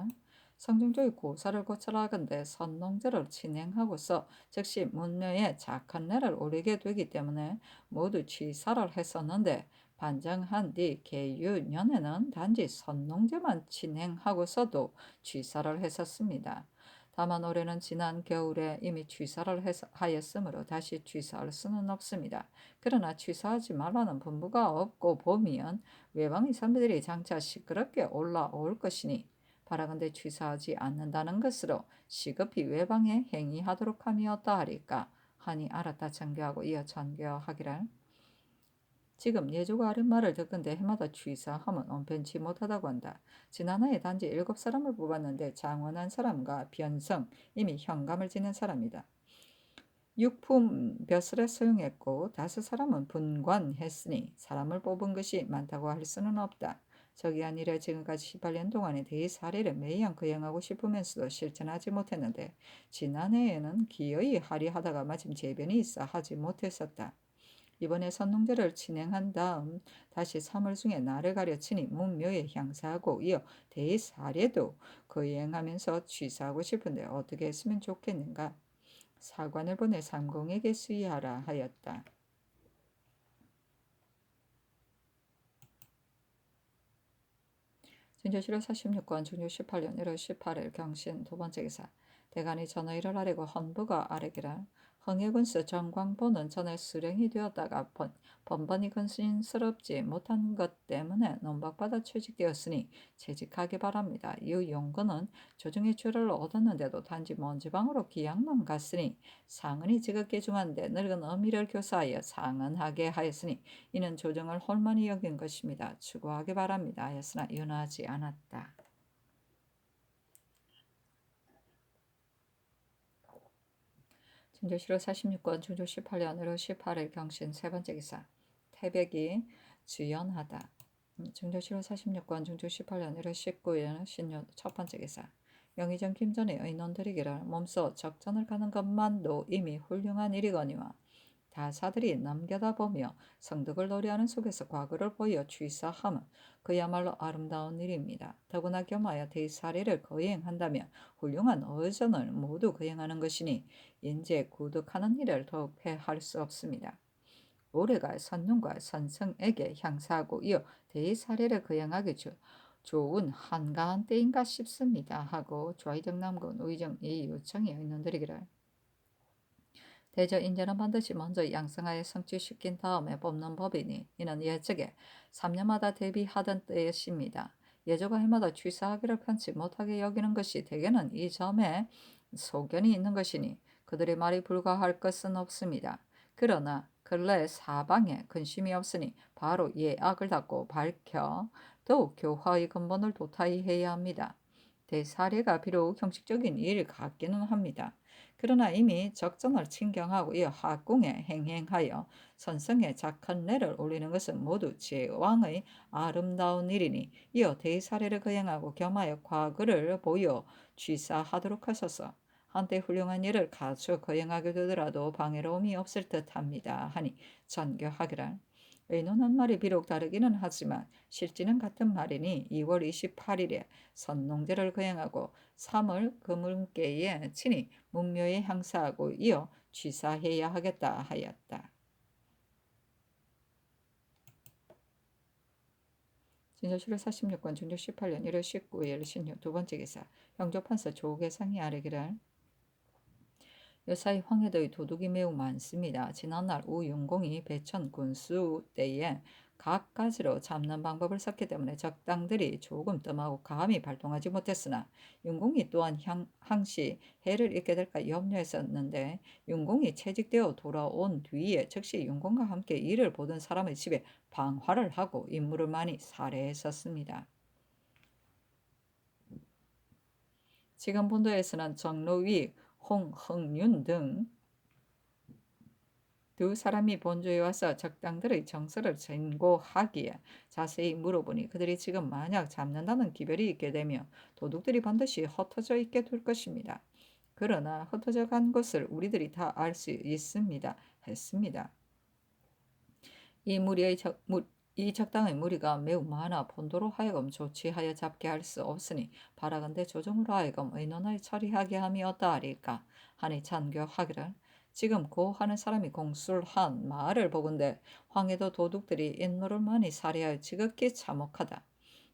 성중조의 고사를 고쳐라건대 선농제를 진행하고서 즉시 문묘에 작한 내를 오르게 되기 때문에 모두 취사를 했었는데 반정한 뒤 계유년에는 단지 선농제만 진행하고서도 취사를 했었습니다. 다만 올해는 지난 겨울에 이미 취사를 하였으므로 다시 취사할 수는 없습니다. 그러나 취사하지 말라는 분부가 없고 보면 외방의 선비들이 장차 시끄럽게 올라올 것이니 바라건대 취사하지 않는다는 것으로 시급히 외방에 행위하도록 함이었다하리까 하니 알았다 전교하고 이어 전교하기를. 지금 예조가 아랫 말을 듣건대 해마다 취사하면 언변치 못하다고 한다. 지난해에 단지 7사람을 뽑았는데 장원한 사람과 변성 이미 현감을 지낸 사람이다. 육품 벼슬에 소용했고 5사람은 분관했으니 사람을 뽑은 것이 많다고 할 수는 없다. 저기 아니라 지금까지 18년 동안에 대사례를 매양 거행하고 싶으면서도 실천하지 못했는데 지난해에는 기어이 하리 하다가 마침 재변이 있어 하지 못했었다. 이번에 선농제를 진행한 다음 다시 3월 중에 날을 가려 친히 문묘에 향사하고 이어 대사례도 거행하면서 취사하고 싶은데 어떻게 했으면 좋겠는가. 사관을 보내 삼공에게 수의하라 하였다. 진조실화 46건 중조 18년 1월 18일 경신 두 번째 기사 대간이 전의를 아래고 헌부가 아래기라. 흥해군수 정광보는 전에 수령이 되었다가 번번이 근신스럽지 못한 것 때문에 논박받아 취직되었으니 채직하기 바랍니다. 이후 용건은 조정의 출을 얻었는데도 단지 먼 지방으로 기양만 갔으니 상은이 지극히 중한데 늙은 어미를 교사하여 상은하게 하였으니 이는 조정을 홀만히 여긴 것입니다. 추구하기 바랍니다. 하였으나 윤하지 않았다. 진조실화 46건 중조 18년 1월 18일 경신 세 번째 기사 태백이 주연하다. 중조실화 46건 중조 18년 1월 19일 신유 첫 번째 기사 영의정 김전의 의논들이기를 몸소 적전을 가는 것만도 이미 훌륭한 일이거니와 다사들이 남겨다 보며 성덕을 노래하는 속에서 과거를 보여 취사함은 그야말로 아름다운 일입니다. 더구나 겸하여 대사례를 거행한다면 훌륭한 어전을 모두 거행하는 것이니 인재 구득하는 일을 더욱 패할 수 없습니다. 올해가 선능과 선성에게 향사하고 이어 대사례를 거행하기 좋은 한가한 때인가 싶습니다. 하고 좌의정 남군 우의정 이 요청이 있는들이기를. 대저 인재는 반드시 먼저 양성하여 성취시킨 다음에 뽑는 법이니 이는 예적에 3년마다 대비하던 뜻입니다. 예조가 해마다 취사하기를 편치 못하게 여기는 것이 대개는 이 점에 소견이 있는 것이니 그들의 말이 불과할 것은 없습니다. 그러나 근래 사방에 근심이 없으니 바로 예악을 닫고 밝혀 더욱 교화의 근본을 도타이 해야 합니다. 대사례가 비록 형식적인 일 같기는 합니다. 그러나 이미 적정을 친경하고 이 학궁에 행행하여 선성에 작헌례를 올리는 것은 모두 제왕의 아름다운 일이니 이어 대사례를 거행하고 겸하여 과거를 보여 취사하도록 하소서. 한때 훌륭한 일을 가져 거행하게 되더라도 방해로움이 없을 듯합니다. 하니 전교하기를. 의논한 말이 비록 다르기는 하지만 실지는 같은 말이니 2월 28일에 선농제를 거행하고 3월 금운께에 친히 문묘에 향사하고 이어 취사해야 하겠다 하였다. 진서실록 46권 중조 18년 1월 19일 신유 두 번째 기사 형조판서 조계상이 아뢰기를 여사의 황해도의 도둑이 매우 많습니다. 지난날 우윤공이 배천 군수 때에 갖가지로 잡는 방법을 썼기 때문에 적당들이 조금 뜸하고 감히 발동하지 못했으나 윤공이 또한 항시 해를 입게 될까 염려했었는데 윤공이 채직되어 돌아온 뒤에 즉시 윤공과 함께 일을 보던 사람의 집에 방화를 하고 인물을 많이 살해했었습니다. 지금 본도에서는 정로위, 홍흥윤 등 두 사람이 본조에 와서 적당들의 정서를 전고하기에 자세히 물어보니 그들이 지금 만약 잡는다는 기별이 있게 되며 도둑들이 반드시 흩어져 있게 될 것입니다. 그러나 흩어져 간 것을 우리들이 다 알 수 있습니다. 했습니다. 이 적당의 무리가 매우 많아 본도로 하여금 조치하여 잡게 할 수 없으니 바라건대 조정으로 하여금 의논하여 처리하게 함이 어떠하리까 하니 찬교하기를 지금 고 하는 사람이 공술한 말을 보건대 황해도 도둑들이 인물을 많이 살해하여 지극히 참혹하다.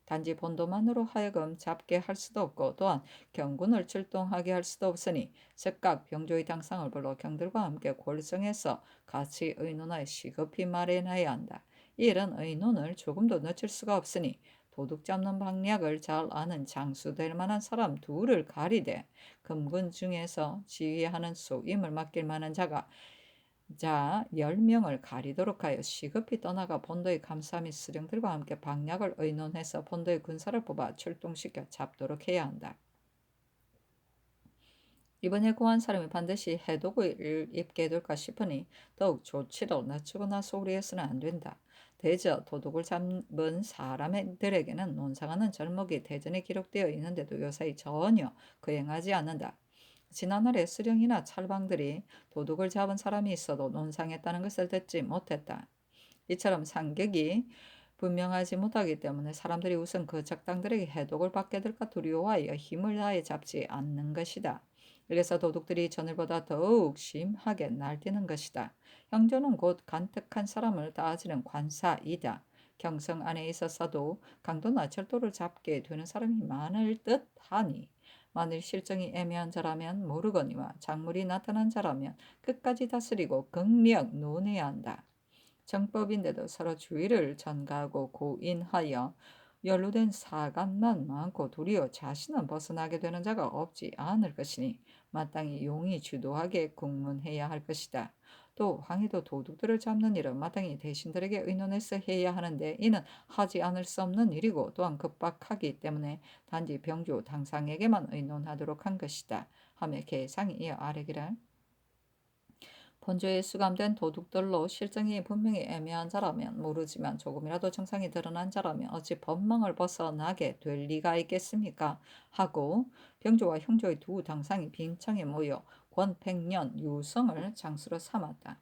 단지 본도만으로 하여금 잡게 할 수도 없고 또한 경군을 출동하게 할 수도 없으니 즉각 병조의 당상을 불러 경들과 함께 골성해서 같이 의논하여 시급히 마련해야 한다. 이런 의논을 조금도 늦출 수가 없으니 도둑 잡는 방략을 잘 아는 장수될 만한 사람 둘을 가리되 금군 중에서 지휘하는 소임을 맡길 만한 자가 10명을 가리도록 하여 시급히 떠나가 본도의 감사 및 수령들과 함께 방략을 의논해서 본도의 군사를 뽑아 출동시켜 잡도록 해야 한다. 이번에 구한 사람이 반드시 해독을 입게 될까 싶으니 더욱 조치를 늦추거나 소홀히해서는 안 된다. 대저 도둑을 잡은 사람들에게는 논상하는 절목이 대전에 기록되어 있는데도 요사이 전혀 거행하지 않는다. 지난날에 수령이나 찰방들이 도둑을 잡은 사람이 있어도 논상했다는 것을 듣지 못했다. 이처럼 상격이 분명하지 못하기 때문에 사람들이 우선 그 적당들에게 해독을 받게 될까 두려워하여 힘을 다해 잡지 않는 것이다. 그래서 도둑들이 전일보다 더욱 심하게 날뛰는 것이다. 형조는 곧 간특한 사람을 따지는 관사이다. 경성 안에 있었어도 강도나 철도를 잡게 되는 사람이 많을 듯하니 만일 실정이 애매한 자라면 모르거니와 작물이 나타난 자라면 끝까지 다스리고 극력 논해야 한다. 정법인데도 서로 주의를 전가하고 고인하여 연루된 사간만 많고 도리어 자신은 벗어나게 되는 자가 없지 않을 것이니 마땅히 용이 주도하게 국문해야 할 것이다. 또 황해도 도둑들을 잡는 일은 마땅히 대신들에게 의논해서 해야 하는데 이는 하지 않을 수 없는 일이고 또한 급박하기 때문에 단지 병주 당상에게만 의논하도록 한 것이다. 하며 계상이 이어 아뢰기를 본조에 수감된 도둑들로 실정이 분명히 애매한 자라면 모르지만 조금이라도 정상이 드러난 자라면 어찌 법망을 벗어나게 될 리가 있겠습니까? 하고 병조와 형조의 두 당상이 빈청에 모여 권백년 유성을 장수로 삼았다.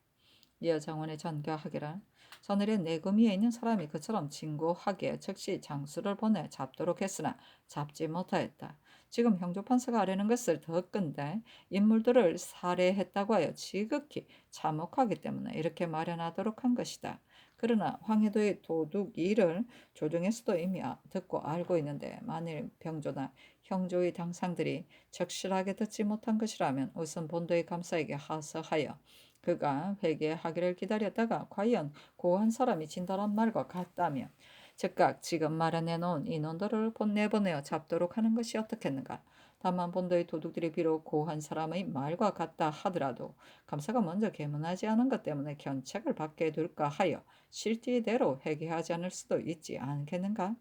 이어 정원에 전교하기를 전일에 내금위에 있는 사람이 그처럼 진고하기에 즉시 장수를 보내 잡도록 했으나 잡지 못하였다. 지금 형조판사가 아뢰는 것을 더건대 인물들을 살해했다고 하여 지극히 참혹하기 때문에 이렇게 마련하도록 한 것이다. 그러나 황해도의 도둑 일을 조정에서도 이미 듣고 알고 있는데 만일 병조나 형조의 당상들이 적실하게 듣지 못한 것이라면 우선 본도의 감사에게 하서하여 그가 회개하기를 기다렸다가 과연 고한 사람이 진단한 말과 같다면 즉각 지금 마련해 놓은 인원들을 내보내어 잡도록 하는 것이 어떻겠는가. 다만 본도의 도둑들이 비록 고한 사람의 말과 같다 하더라도 감사가 먼저 계문하지 않은 것 때문에 견책을 받게 될까 하여 실제대로 회개하지 않을 수도 있지 않겠는가.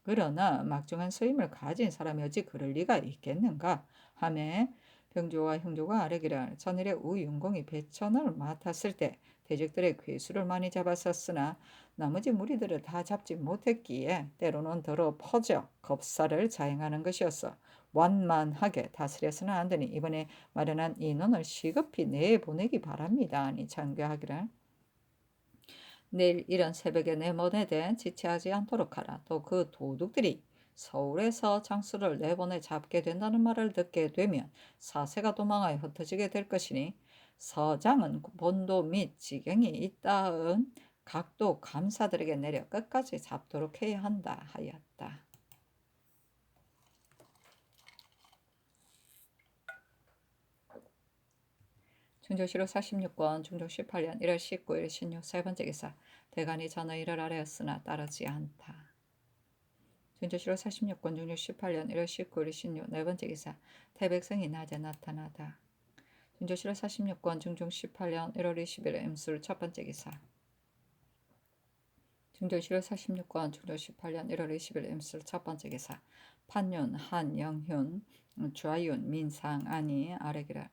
그러나 막중한 소임을 가진 사람이 어찌 그럴 리가 있겠는가 하매 병조와 형조가 아뢰기를 전일에 우윤공이 배천을 맡았을 때 대적들의 괴수를 많이 잡았었으나 나머지 무리들을 다 잡지 못했기에 때로는 더러 퍼져 겁사를 자행하는 것이었어. 완만하게 다스려서는 안 되니 이번에 마련한 인원을 시급히 내보내기 바랍니다. 아니 장교하기를 내일 이른 새벽에 내보내되 지체하지 않도록 하라. 또 그 도둑들이 서울에서 장수를 내보내 잡게 된다는 말을 듣게 되면 사세가 도망하여 흩어지게 될 것이니 서장은 본도 및 지경이 있다은 각도 감사들에게 내려 끝까지 잡도록 해야 한다 하였다. 중조실록 46권 중종 18년 1월 19일 16 세 번째 기사 대간이 전의를 아뢰었으나 따르지 않다. 중조실록 46권 중종 18년 1월 19일 16 네 번째 기사 태백성이 낮에 나타나다. 중조실록 46권 중종 18년 1월 20일 임술 첫 번째 기사 중조실록 46권 중종 18년 1월 20일 임술 첫 번째 기사 판윤, 한영훈, 좌윤, 민상안이 아뢰기를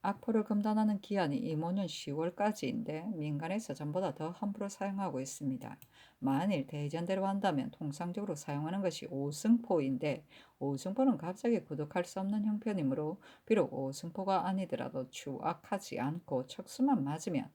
악포를 금단하는 기한이 이모년 10월까지인데 민간에서 전보다 더 함부로 사용하고 있습니다. 만일 대전대로 한다면 통상적으로 사용하는 것이 오승포인데 오승포는 갑자기 구독할 수 없는 형편이므로 비록 오승포가 아니더라도 추악하지 않고 척수만 맞으면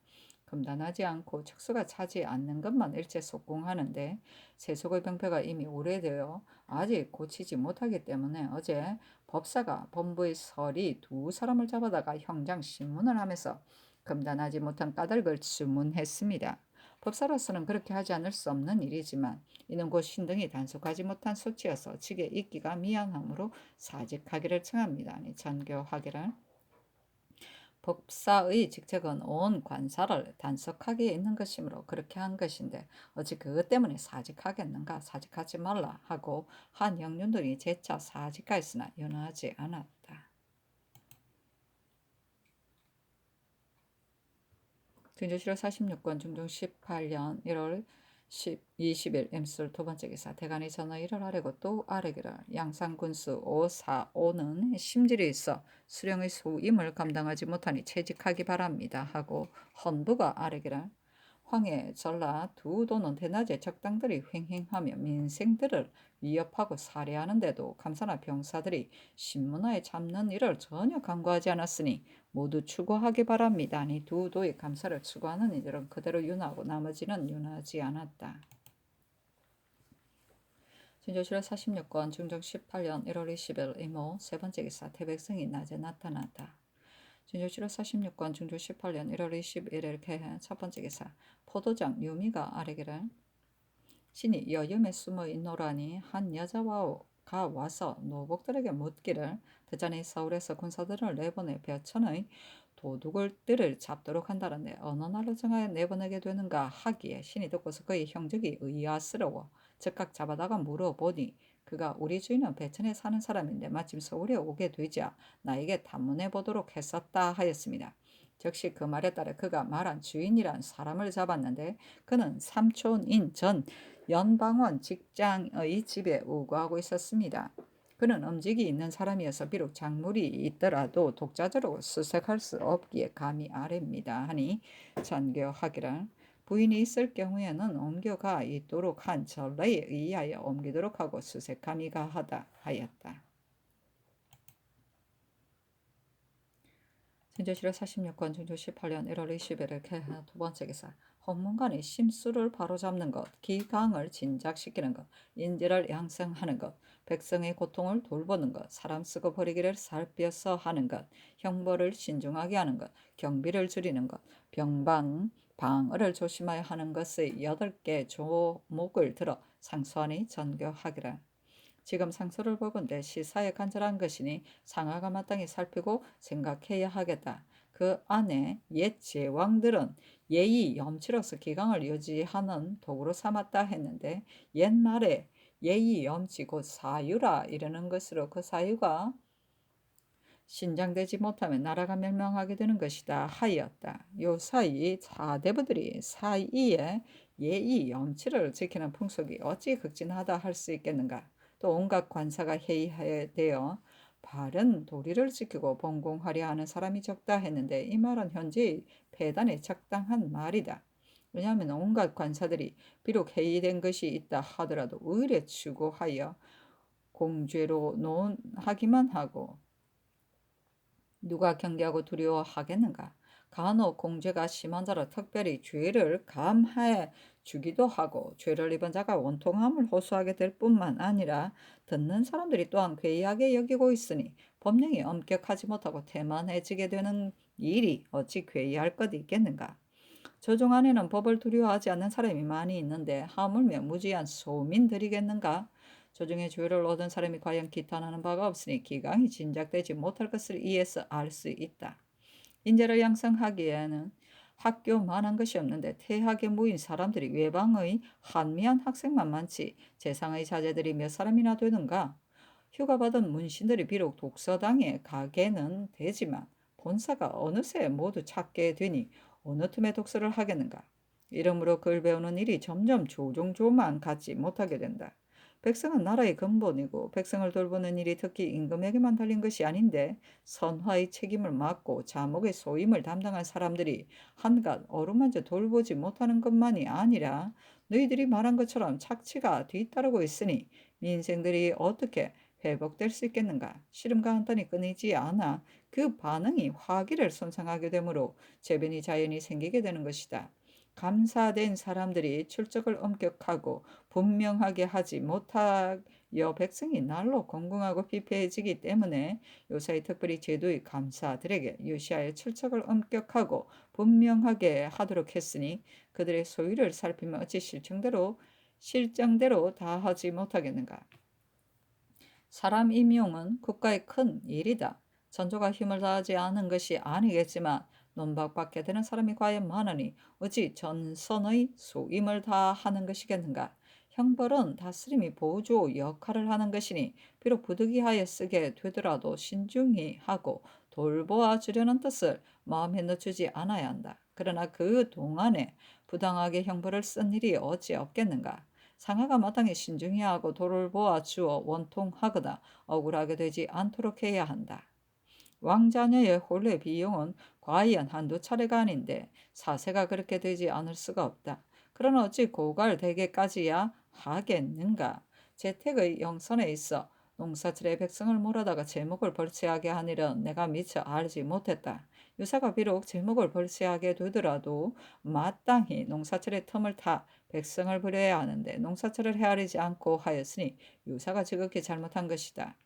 금단하지 않고 척수가 차지 않는 것만 일제 속공하는데 세속의 병폐가 이미 오래되어 아직 고치지 못하기 때문에 어제 법사가 본부의 서리 두 사람을 잡아다가 형장 신문을 하면서 금단하지 못한 까닭을 주문했습니다. 법사로서는 그렇게 하지 않을 수 없는 일이지만 이는 곧 신등이 단속하지 못한 소치여서 직에 있기가 미안함으로 사직하기를 청합니다. 전교하기를 법사의 직책은 온 관사를 단속하기에 있는 것이므로 그렇게 한 것인데 어찌 그것 때문에 사직하겠는가. 사직하지 말라 하고 한 영륜들이 재차 사직하였으나 연하지 않았다. 중조실록 46권 중종 18년 1월 20일 임술 두 번째 기사 대간이 전의를 아뢰고 또 아뢰기를 양산군수 545는 심질이 있어 수령의 소임을 감당하지 못하니 채직하기 바랍니다 하고 헌부가 아뢰기를 황해, 전라 두 도는 대낮에 적당들이 횡행하며 민생들을 위협하고 살해하는데도 감사나 병사들이 신문화에 잡는 일을 전혀 간과하지 않았으니 모두 추구하기 바랍니다. 아니 두 도의 감사를 추구하는 이들은 그대로 윤하고 나머지는 윤하지 않았다. 진조실록 46권 중종 18년 1월 20일 이모 세 번째 기사 태백성이 낮에 나타났다. 진조실록 46권 중종 18년 1월 21일 개해 첫 번째 기사 포도장 유미가 아뢰기를 신이 여염에 숨어 있노라니 한 여자가 와서 노복들에게 묻기를 대전이 서울에서 군사들을 내보내 벼천의 도둑들을 잡도록 한다는데 어느 날로 정하여 내보내게 되는가 하기에 신이 듣고서 그의 형적이 의아스러워 즉각 잡아다가 물어보니 그가 우리 주인은 배천에 사는 사람인데 마침 서울에 오게 되자 나에게 탐문해 보도록 했었다 하였습니다. 즉시 그 말에 따라 그가 말한 주인이란 사람을 잡았는데 그는 삼촌인 전 연방원 직장의 집에 우거하고 있었습니다. 그는 음직이 있는 사람이어서 비록 작물이 있더라도 독자적으로 수색할 수 없기에 감히 아뢰입니다 하니 전교하기를 부인이 있을 경우에는 옮겨가 있도록 한 전례에 의하여 옮기도록 하고 수색함이 가하다 하였다. 진조실록 46권 중조 18년 1월 20일을 개하 두 번째 기사 헌문관의 심수를 바로잡는 것, 기강을 진작시키는 것, 인지를 양성하는 것, 백성의 고통을 돌보는 것, 사람 쓰고 버리기를 살펴서 하는 것, 형벌을 신중하게 하는 것, 경비를 줄이는 것, 병방, 방어를 조심하여 하는 것의 8개 조목을 들어 상소하니 전교하기를 지금 상소를 보건대 시사에 간절한 것이니 상하가 마땅히 살피고 생각해야 하겠다. 그 안에 옛 제왕들은 예의 염치로서 기강을 유지하는 도구로 삼았다 했는데 옛말에 예의 염치 곧 사유라 이러는 것으로 그 사유가 신장되지 못하면 나라가 멸망하게 되는 것이다 하였다. 요 사이 사대부들이 사이에 예의 염치를 지키는 풍속이 어찌 극진하다 할 수 있겠는가. 또 온갖 관사가 해이되어 바른 도리를 지키고 번공하려 하는 사람이 적다 했는데 이 말은 현재 폐단에 적당한 말이다. 왜냐하면 온갖 관사들이 비록 해이된 것이 있다 하더라도 의례 추구하여 공죄로 논하기만 하고 누가 경계하고 두려워하겠는가. 간혹 공죄가 심한 자로 특별히 죄를 감해 주기도 하고 죄를 입은 자가 원통함을 호소하게 될 뿐만 아니라 듣는 사람들이 또한 괴이하게 여기고 있으니 법령이 엄격하지 못하고 태만해지게 되는 일이 어찌 괴이할 것 있겠는가. 조정 안에는 법을 두려워하지 않는 사람이 많이 있는데 하물며 무지한 소민들이겠는가. 조정의 조율을 얻은 사람이 과연 기탄하는 바가 없으니 기강이 진작되지 못할 것을 이에서 알 수 있다. 인재를 양성하기에는 학교만한 것이 없는데 태학에 모인 사람들이 외방의 한미한 학생만 많지 재상의 자제들이 몇 사람이나 되는가. 휴가받은 문신들이 비록 독서당에 가게는 되지만 본사가 어느새 모두 찾게 되니 어느 틈에 독서를 하겠는가. 이러므로 글 배우는 일이 점점 조종조만 갖지 못하게 된다. 백성은 나라의 근본이고 백성을 돌보는 일이 특히 임금에게만 달린 것이 아닌데 선화의 책임을 맡고 자목의 소임을 담당한 사람들이 한갓 어루만져 돌보지 못하는 것만이 아니라 너희들이 말한 것처럼 착취가 뒤따르고 있으니 민생들이 어떻게 회복될 수 있겠는가. 시름과 한탄이 끊이지 않아 그 반응이 화기를 손상하게 되므로 재변이 자연히 생기게 되는 것이다. 감사된 사람들이 출적을 엄격하고 분명하게 하지 못하여 백성이 날로 공공하고 피폐해지기 때문에 요사이 특별히 제도의 감사들에게 유시하여 출적을 엄격하고 분명하게 하도록 했으니 그들의 소유를 살피면 어찌 실정대로 다 하지 못하겠는가. 사람 임용은 국가의 큰 일이다. 전조가 힘을 다하지 않은 것이 아니겠지만 논박받게 되는 사람이 과연 많으니 어찌 전선의 소임을 다하는 것이겠는가. 형벌은 다스림이 보조 역할을 하는 것이니 비록 부득이하여 쓰게 되더라도 신중히 하고 돌보아 주려는 뜻을 마음에 늦추지 않아야 한다. 그러나 그 동안에 부당하게 형벌을 쓴 일이 어찌 없겠는가. 상하가 마땅히 신중히 하고 도를 보아 주어 원통하거나 억울하게 되지 않도록 해야 한다. 왕자녀의 혼례 비용은 과연 한두 차례가 아닌데 사세가 그렇게 되지 않을 수가 없다. 그러나 어찌 고갈되게까지야 하겠는가. 재택의 영선에 있어 농사철에 백성을 몰아다가 제목을 벌채하게 한 일은 내가 미처 알지 못했다. 유사가 비록 제목을 벌채하게 되더라도 마땅히 농사철의 틈을 타 백성을 부려야 하는데 농사철을 헤아리지 않고 하였으니 유사가 지극히 잘못한 것이다.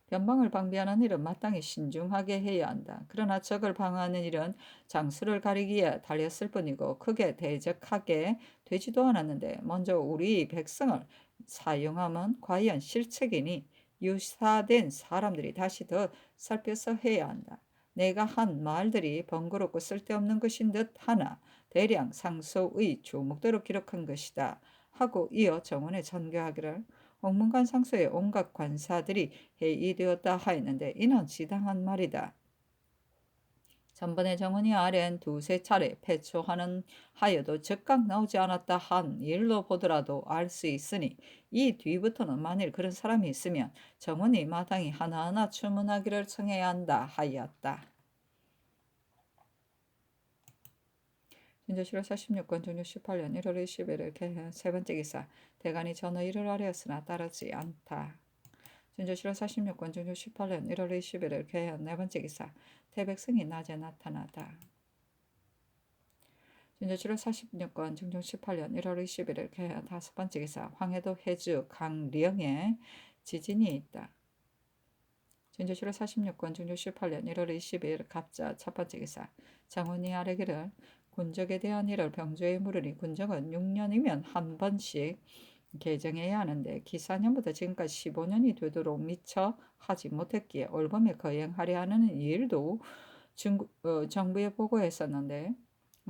변방을 방비하는 일은 마땅히 신중하게 해야 한다. 그러나 적을 방어하는 일은 장수를 가리기에 달렸을 뿐이고 크게 대적하게 되지도 않았는데 먼저 우리 백성을 사용하면 과연 실책이니 유사된 사람들이 다시 더 살펴서 해야 한다. 내가 한 말들이 번거롭고 쓸데없는 것인 듯 하나 대량 상소의 조목대로 기록한 것이다. 하고 이어 정원에 전교하기를 홍문관 상소에 온갖 관사들이 회의되었다 하였는데 이는 지당한 말이다. 전번에 정은이 아랜 두세 차례 패초하는 하여도 즉각 나오지 않았다 한 일로 보더라도 알 수 있으니 이 뒤부터는 만일 그런 사람이 있으면 정은이 마땅히 하나하나 추문하기를 청해야 한다 하였다. 진조실로 46권 중조 18년 1월 20일 개헌 세 번째 기사 대간이 전하 일을 아뢰었으나 따르지 않다. 진조실로 46권 중조 18년 1월 21일 개헌 네 번째 기사 태백성이 낮에 나타나다. 진조실로 46권 중조 18년 1월 21일 개헌 다섯 번째 기사 황해도 해주 강령에 지진이 있다. 진조실로 46권 중조 18년 1월 22일 갑자 첫 번째 기사 장훈이 아뢰기를 군적에 대한 일을 병조에 물으니 군적은 6년이면 한 번씩 개정해야 하는데 기사년부터 지금까지 15년이 되도록 미처 하지 못했기에 올봄에 거행하려 하는 일도 정부에 보고했었는데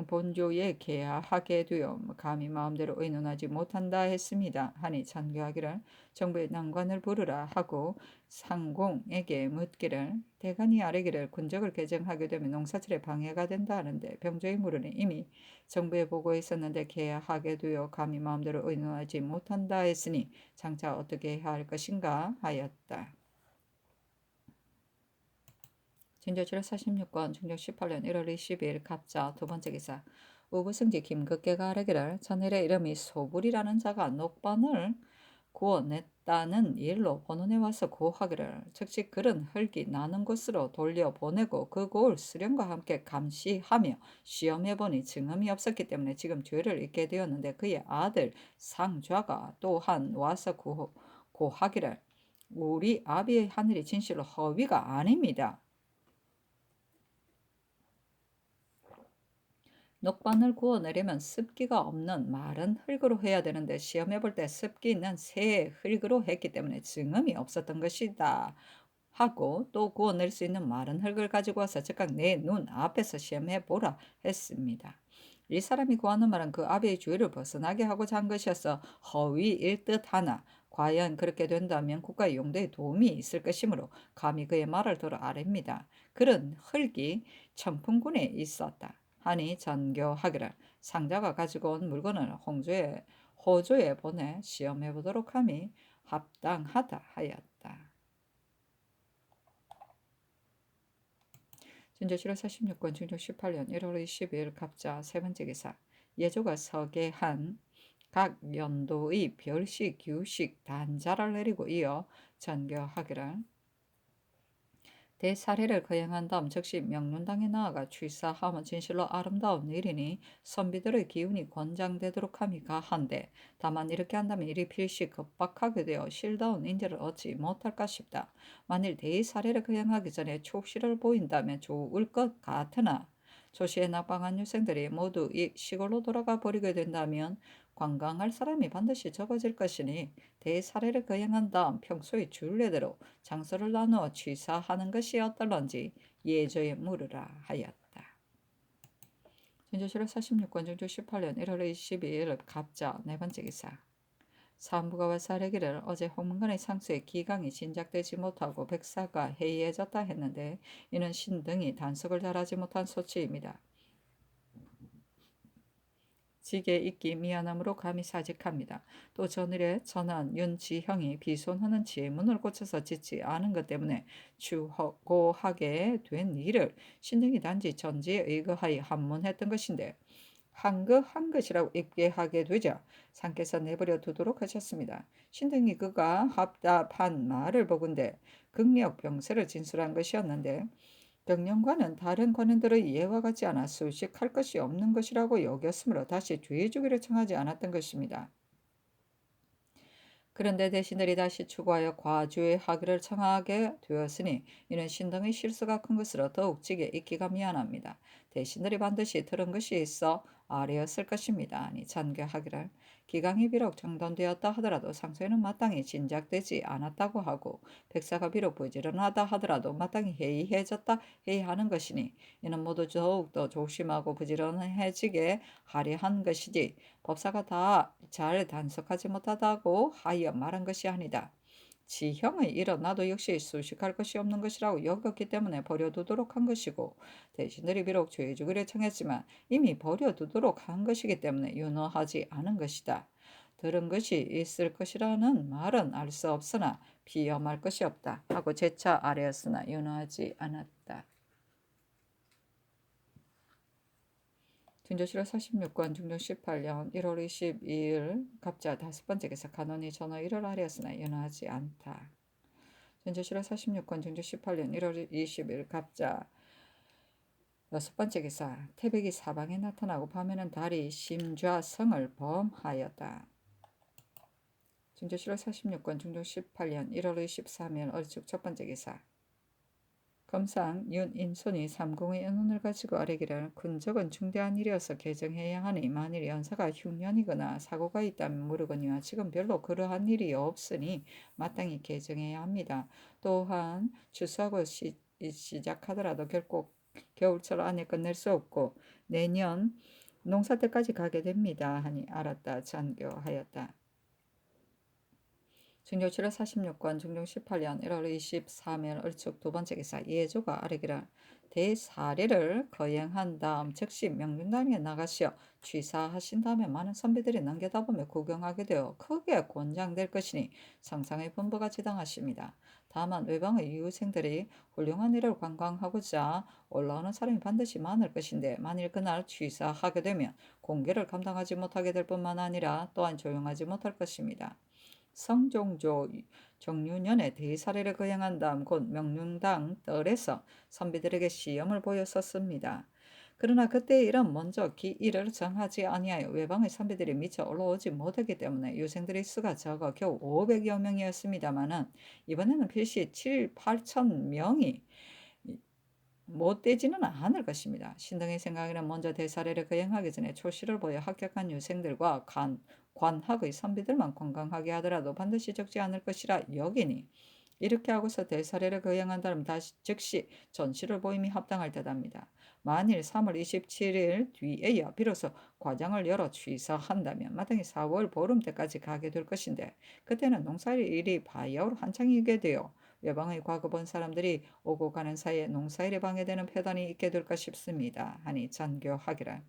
본조에 개하하게 되어 감히 마음대로 의논하지 못한다 했습니다. 하니 전교하기를 정부의 난관을 부르라 하고 상공에게 묻기를 대간이 아뢰기를 군적을 개정하게 되면 농사철에 방해가 된다 하는데 병조의 물으니 이미 정부에 보고했었는데 개하하게 되어 감히 마음대로 의논하지 못한다 했으니 장차 어떻게 해야 할 것인가 하였다. 진조실록 46권 중종 18년 1월 20일 갑자 두 번째 기사 우부승지 김극계가 아뢰기를 전일의 이름이 소불이라는 자가 녹반을 구워냈다는 일로 본원에 와서 고하기를 즉시 그런 흙이 나는 곳으로 돌려보내고 그 고을 수령과 함께 감시하며 시험해보니 증언이 없었기 때문에 지금 죄를 잊게 되었는데 그의 아들 상좌가 또한 와서 고하기를 우리 아비의 하늘이 진실로 허위가 아닙니다. 녹반을 구워내려면 습기가 없는 마른 흙으로 해야 되는데 시험해 볼 때 습기 있는 새 흙으로 했기 때문에 증음이 없었던 것이다 하고 또 구워낼 수 있는 마른 흙을 가지고 와서 즉각 내 눈 앞에서 시험해 보라 했습니다. 이 사람이 구하는 말은 그 아비의 주의를 벗어나게 하고자 한 것이어서 허위일 듯하나 과연 그렇게 된다면 국가의 용도에 도움이 있을 것이므로 감히 그의 말을 들어 아뢰입니다. 그런 흙이 청풍군에 있었다 하니 전교하기를 상자가 가지고 온 물건을 호조에 보내 시험해 보도록 함이 합당하다 하였다. 진조실록 46권 중종 18년 1월 20일 갑자 세 번째 기사 예조가 서계한 각 연도의 별식, 규식, 단자를 내리고 이어 전교하기를 대사례를 거행한 다음 즉시 명륜당에 나아가 취사하면 진실로 아름다운 일이니 선비들의 기운이 권장되도록 함이 가한데 다만 이렇게 한다면 일이 필시 급박하게 되어 실다운 인재를 얻지 못할까 싶다. 만일 대사례를 거행하기 전에 초시를 보인다면 좋을 것 같으나 조시에 낙방한 유생들이 모두 이 시골로 돌아가 버리게 된다면 관광할 사람이 반드시 적어질 것이니 대사례를 거행한 다음 평소의 준례대로 장소를 나누어 취사하는 것이 어떨런지 예조에 물으라 하였다. 진조실록 46권 중조 18년 1월 22일 갑자 네 번째 기사 사무가 와서 아뢰기를 어제 홍문관의 상수에 기강이 진작되지 못하고 백사가 해이해졌다 했는데 이는 신등이 단속을 잘하지 못한 소치입니다. 지게 있기 미안함으로 감히 사직합니다. 또 전일에 전한 윤지형이 비손하는 지문을 고쳐서 짓지 않은 것 때문에 추고하게 된 일을 신등이 단지 전지에 의거하여 한문했던 것인데 한거한 것이라고 읽게 하게 되자 상께서 내버려 두도록 하셨습니다. 신등이 그가 합답한 말을 보건대 극력 병세를 진술한 것이었는데 경영관은 다른 관원들의 예와 같지 않아 수식할 것이 없는 것이라고 여겼으므로 다시 죄주기를 청하지 않았던 것입니다. 그런데 대신들이 다시 추구하여 과주의하기를 청하게 되었으니 이는 신등의 실수가 큰 것으로 더욱 지게 있기가 미안합니다. 대신들이 반드시 들은 것이 있어 아뢰었을 것입니다. 아니 잔교하기를 기강이 비록 정돈되었다 하더라도 상소에는 마땅히 진작되지 않았다고 하고 백사가 비록 부지런하다 하더라도 마땅히 해이해졌다 해야 하는 것이니 이는 모두 더욱더 조심하고 부지런해지게 하려 한 것이지 법사가 다 잘 단속하지 못하다고 하여 말한 것이 아니다. 지형의 일은 나도 역시 수식할 것이 없는 것이라고 여겼기 때문에 버려두도록 한 것이고 대신들이 비록 죄주기를 청했지만 이미 버려두도록 한 것이기 때문에 윤허하지 않은 것이다. 들은 것이 있을 것이라는 말은 알 수 없으나 비염할 것이 없다 하고 재차 아뢰었으나 윤허하지 않았다. 진조실록 46권 중종 18년 1월 22일 갑자 다섯 번째 기사 간원이 전하 1월 아래였으나 연하지 않다. 진조실록 46권 중종 18년 1월 20일 갑자 여섯 번째 기사 태백이 사방에 나타나고 밤에는 달이 심좌성을 범하였다. 진조실록 46권 중종 18년 1월 23일 얼축 첫 번째 기사 검상 윤인손이 삼공의 은혼을 가지고 아뢰기를 군적은 중대한 일이어서 개정해야 하니 만일 연사가 흉년이거나 사고가 있다면 모르거니와 지금 별로 그러한 일이 없으니 마땅히 개정해야 합니다. 또한 추수하고 시작하더라도 결코 겨울철 안에 끝낼 수 없고 내년 농사 때까지 가게 됩니다. 하니 알았다 잔교하였다. 증조 7월 46권 중종 18년 1월 23일 을축 두 번째 기사 예조가 아래기를 대사례를 거행한 다음 즉시 명륜당에 나가시어 취사하신 다음에 많은 선비들이 넘겨다보며 구경하게 되어 크게 권장될 것이니 상상의 분부가 지당하십니다. 다만 외방의 이웃생들이 훌륭한 일을 관광하고자 올라오는 사람이 반드시 많을 것인데 만일 그날 취사하게 되면 공개를 감당하지 못하게 될 뿐만 아니라 또한 조용하지 못할 것입니다. 성종조 정유년에 대사례를 거행한 다음 곧 명륜당 뜰에서 선비들에게 시험을 보였었습니다. 그러나 그때의 일은 먼저 기일을 정하지 아니하여 외방의 선비들이 미처 올라오지 못했기 때문에 유생들의 수가 적어 겨우 500여 명이었습니다마는 이번에는 필시 7, 8천 명이 못 되지는 않을 것입니다. 신등의 생각에는 먼저 대사례를 거행하기 전에 초시를 보여 합격한 유생들과 관학의 선비들만 건강하게 하더라도 반드시 적지 않을 것이라 여기니 이렇게 하고서 대사례를 거행한 다음 다시 즉시 전시를 보임이 합당할 듯합니다. 만일 3월 27일 뒤에야 비로소 과장을 열어 취사한다면 마땅히 4월 보름 때까지 가게 될 것인데 그때는 농사일이 바야흐로 한창이게 되어 외방의 과거 본 사람들이 오고 가는 사이에 농사일에 방해되는 폐단이 있게 될까 싶습니다. 하니 잔교하기를.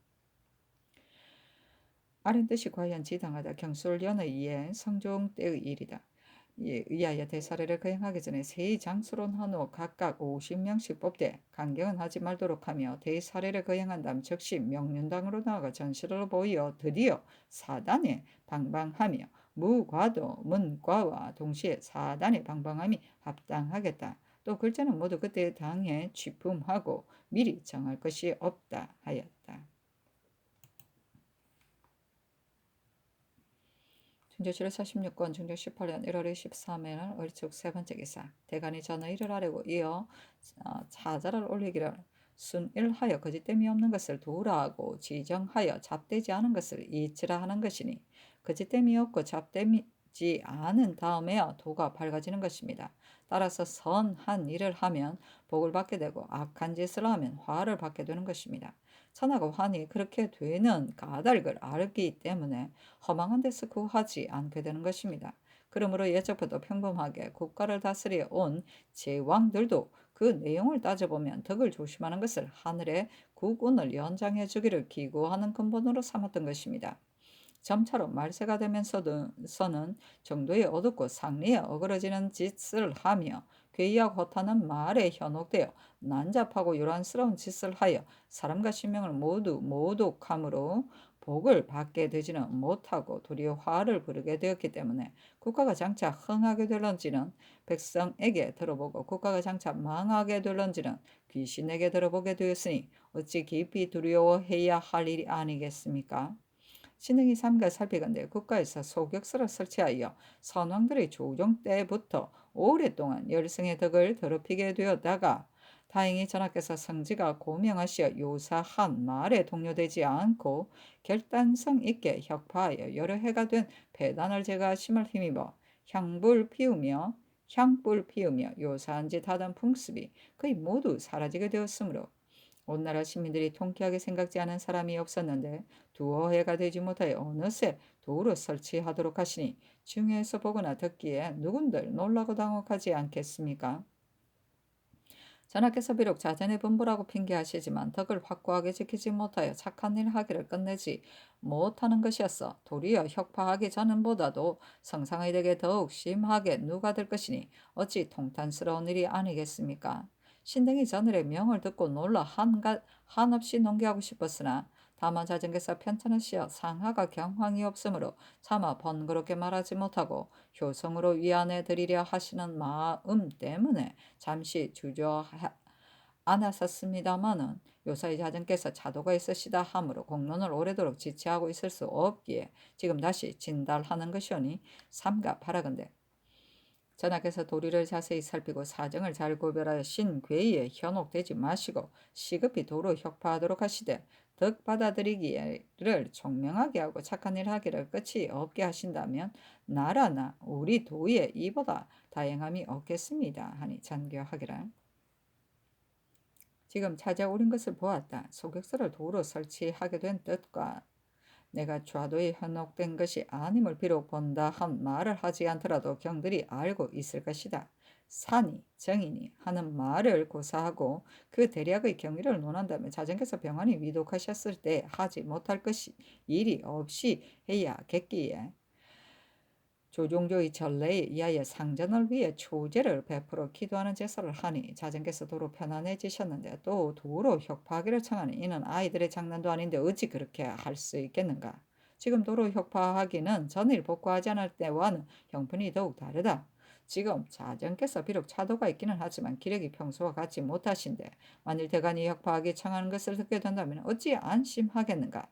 아랫 뜻이 과연 지당하다. 경술련에 의해 성종 때의 일이다. 이에 의하여 대사례를 거행하기 전에 세의 장수론 한후 각각 50명씩 뽑되 강경은 하지 말도록 하며 대사례를 거행한 다음 즉시 명륜당으로 나아가 전시를 보이어 드디어 사단에 방방하며 무과도 문과와 동시에 사단에 방방함이 합당하겠다. 또 글자는 모두 그때 당에 취품하고 미리 정할 것이 없다 하였다. 중조 7월 46권 중조 18년 1월 23일 을축 세 번째 기사 대간이 전의를 하려고 이어 차자를 올리기를 순일하여 거짓됨이 없는 것을 도라하고 지정하여 잡되지 않은 것을 이치라 하는 것이니 거짓됨이 없고 잡되지 않은 다음에야 도가 밝아지는 것입니다. 따라서 선한 일을 하면 복을 받게 되고 악한 짓을 하면 화를 받게 되는 것입니다. 천하가 환히 그렇게 되는 까닭을 알기 때문에 허망한 데서 구하지 않게 되는 것입니다. 그러므로 예적부터 평범하게 국가를 다스려 온 제왕들도 그 내용을 따져보면 덕을 조심하는 것을 하늘의 국운을 연장해 주기를 기구하는 근본으로 삼았던 것입니다. 점차로 말세가 되면서는 정도에 어둡고 상리에 어그러지는 짓을 하며 괴이하고 허탄한 말에 현혹되어 난잡하고 요란스러운 짓을 하여 사람과 신명을 모두 모독함으로 복을 받게 되지는 못하고 도리어 화를 부르게 되었기 때문에 국가가 장차 흥하게 될런지는 백성에게 들어보고 국가가 장차 망하게 될런지는 귀신에게 들어보게 되었으니 어찌 깊이 두려워해야 할 일이 아니겠습니까? 신흥이 삼가 살피건대 국가에서 소격서를 설치하여 선왕들의 조정 때부터 오랫동안 열성의 덕을 더럽히게 되었다가 다행히 전하께서 성지가 고명하시어 요사한 말에 동요되지 않고 결단성 있게 혁파하여 여러 해가 된 배단을 제거하심을 힘입어 향불 피우며 요사한 짓 하던 풍습이 거의 모두 사라지게 되었으므로 온 나라 시민들이 통쾌하게 생각지 않은 사람이 없었는데 두어 해가 되지 못하여 어느새 도로 설치하도록 하시니 중에서 보거나 듣기에 누군들 놀라고 당혹하지 않겠습니까? 전하께서 비록 자전의 분부라고 핑계하시지만 덕을 확고하게 지키지 못하여 착한 일 하기를 끝내지 못하는 것이었어. 도리어 혁파하기 전보다도 성상의 덕에 더욱 심하게 누가 될 것이니 어찌 통탄스러운 일이 아니겠습니까? 신등이 전을의 명을 듣고 놀라 한없이 농기하고 싶었으나 다만 자전께서 편찮으시어 상하가 경황이 없으므로 차마 번거롭게 말하지 못하고 효성으로 위안해 드리려 하시는 마음 때문에 잠시 주저앉았습니다마는 요사이 자전께서 자도가 있으시다 하므로 공론을 오래도록 지체하고 있을 수 없기에 지금 다시 진달하는 것이오니 삼가 바라건대 전하께서 도리를 자세히 살피고 사정을 잘 구별하여 신괴에 현혹되지 마시고 시급히 도로 혁파하도록 하시되 덕 받아들이기를 총명하게 하고 착한 일 하기를 끝이 없게 하신다면 나라나 우리 도에 이보다 다행함이 없겠습니다. 하니 잔교하기를. 지금 찾아오린 것을 보았다. 소격서를 도로 설치하게 된 뜻과 내가 좌도에 현혹된 것이 아님을 비록 본다 한 말을 하지 않더라도 경들이 알고 있을 것이다. 산이 정인이 하는 말을 고사하고 그 대략의 경위를 논한다면 자전께서 병환이 위독하셨을 때 하지 못할 것이 일이 없이 해야겠기에 조종조의 전례에 의하여 상전을 위해 초제를 베풀어 기도하는 제사를 하니 자전께서 도로 편안해지셨는데 또 도로 혁파하기를 청하니 이는 아이들의 장난도 아닌데 어찌 그렇게 할 수 있겠는가. 지금 도로 혁파하기는 전일 복구하지 않을 때와는 형편이 더욱 다르다. 지금 자전께서 비록 차도가 있기는 하지만 기력이 평소와 같지 못하신데 만일 대간이 혁파하기 청하는 것을 듣게 된다면 어찌 안심하겠는가.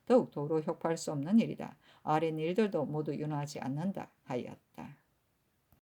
더욱 도로 혁파할 수 없는 일이다. 아래 일들도 모두 윤하지 않는다 하였다.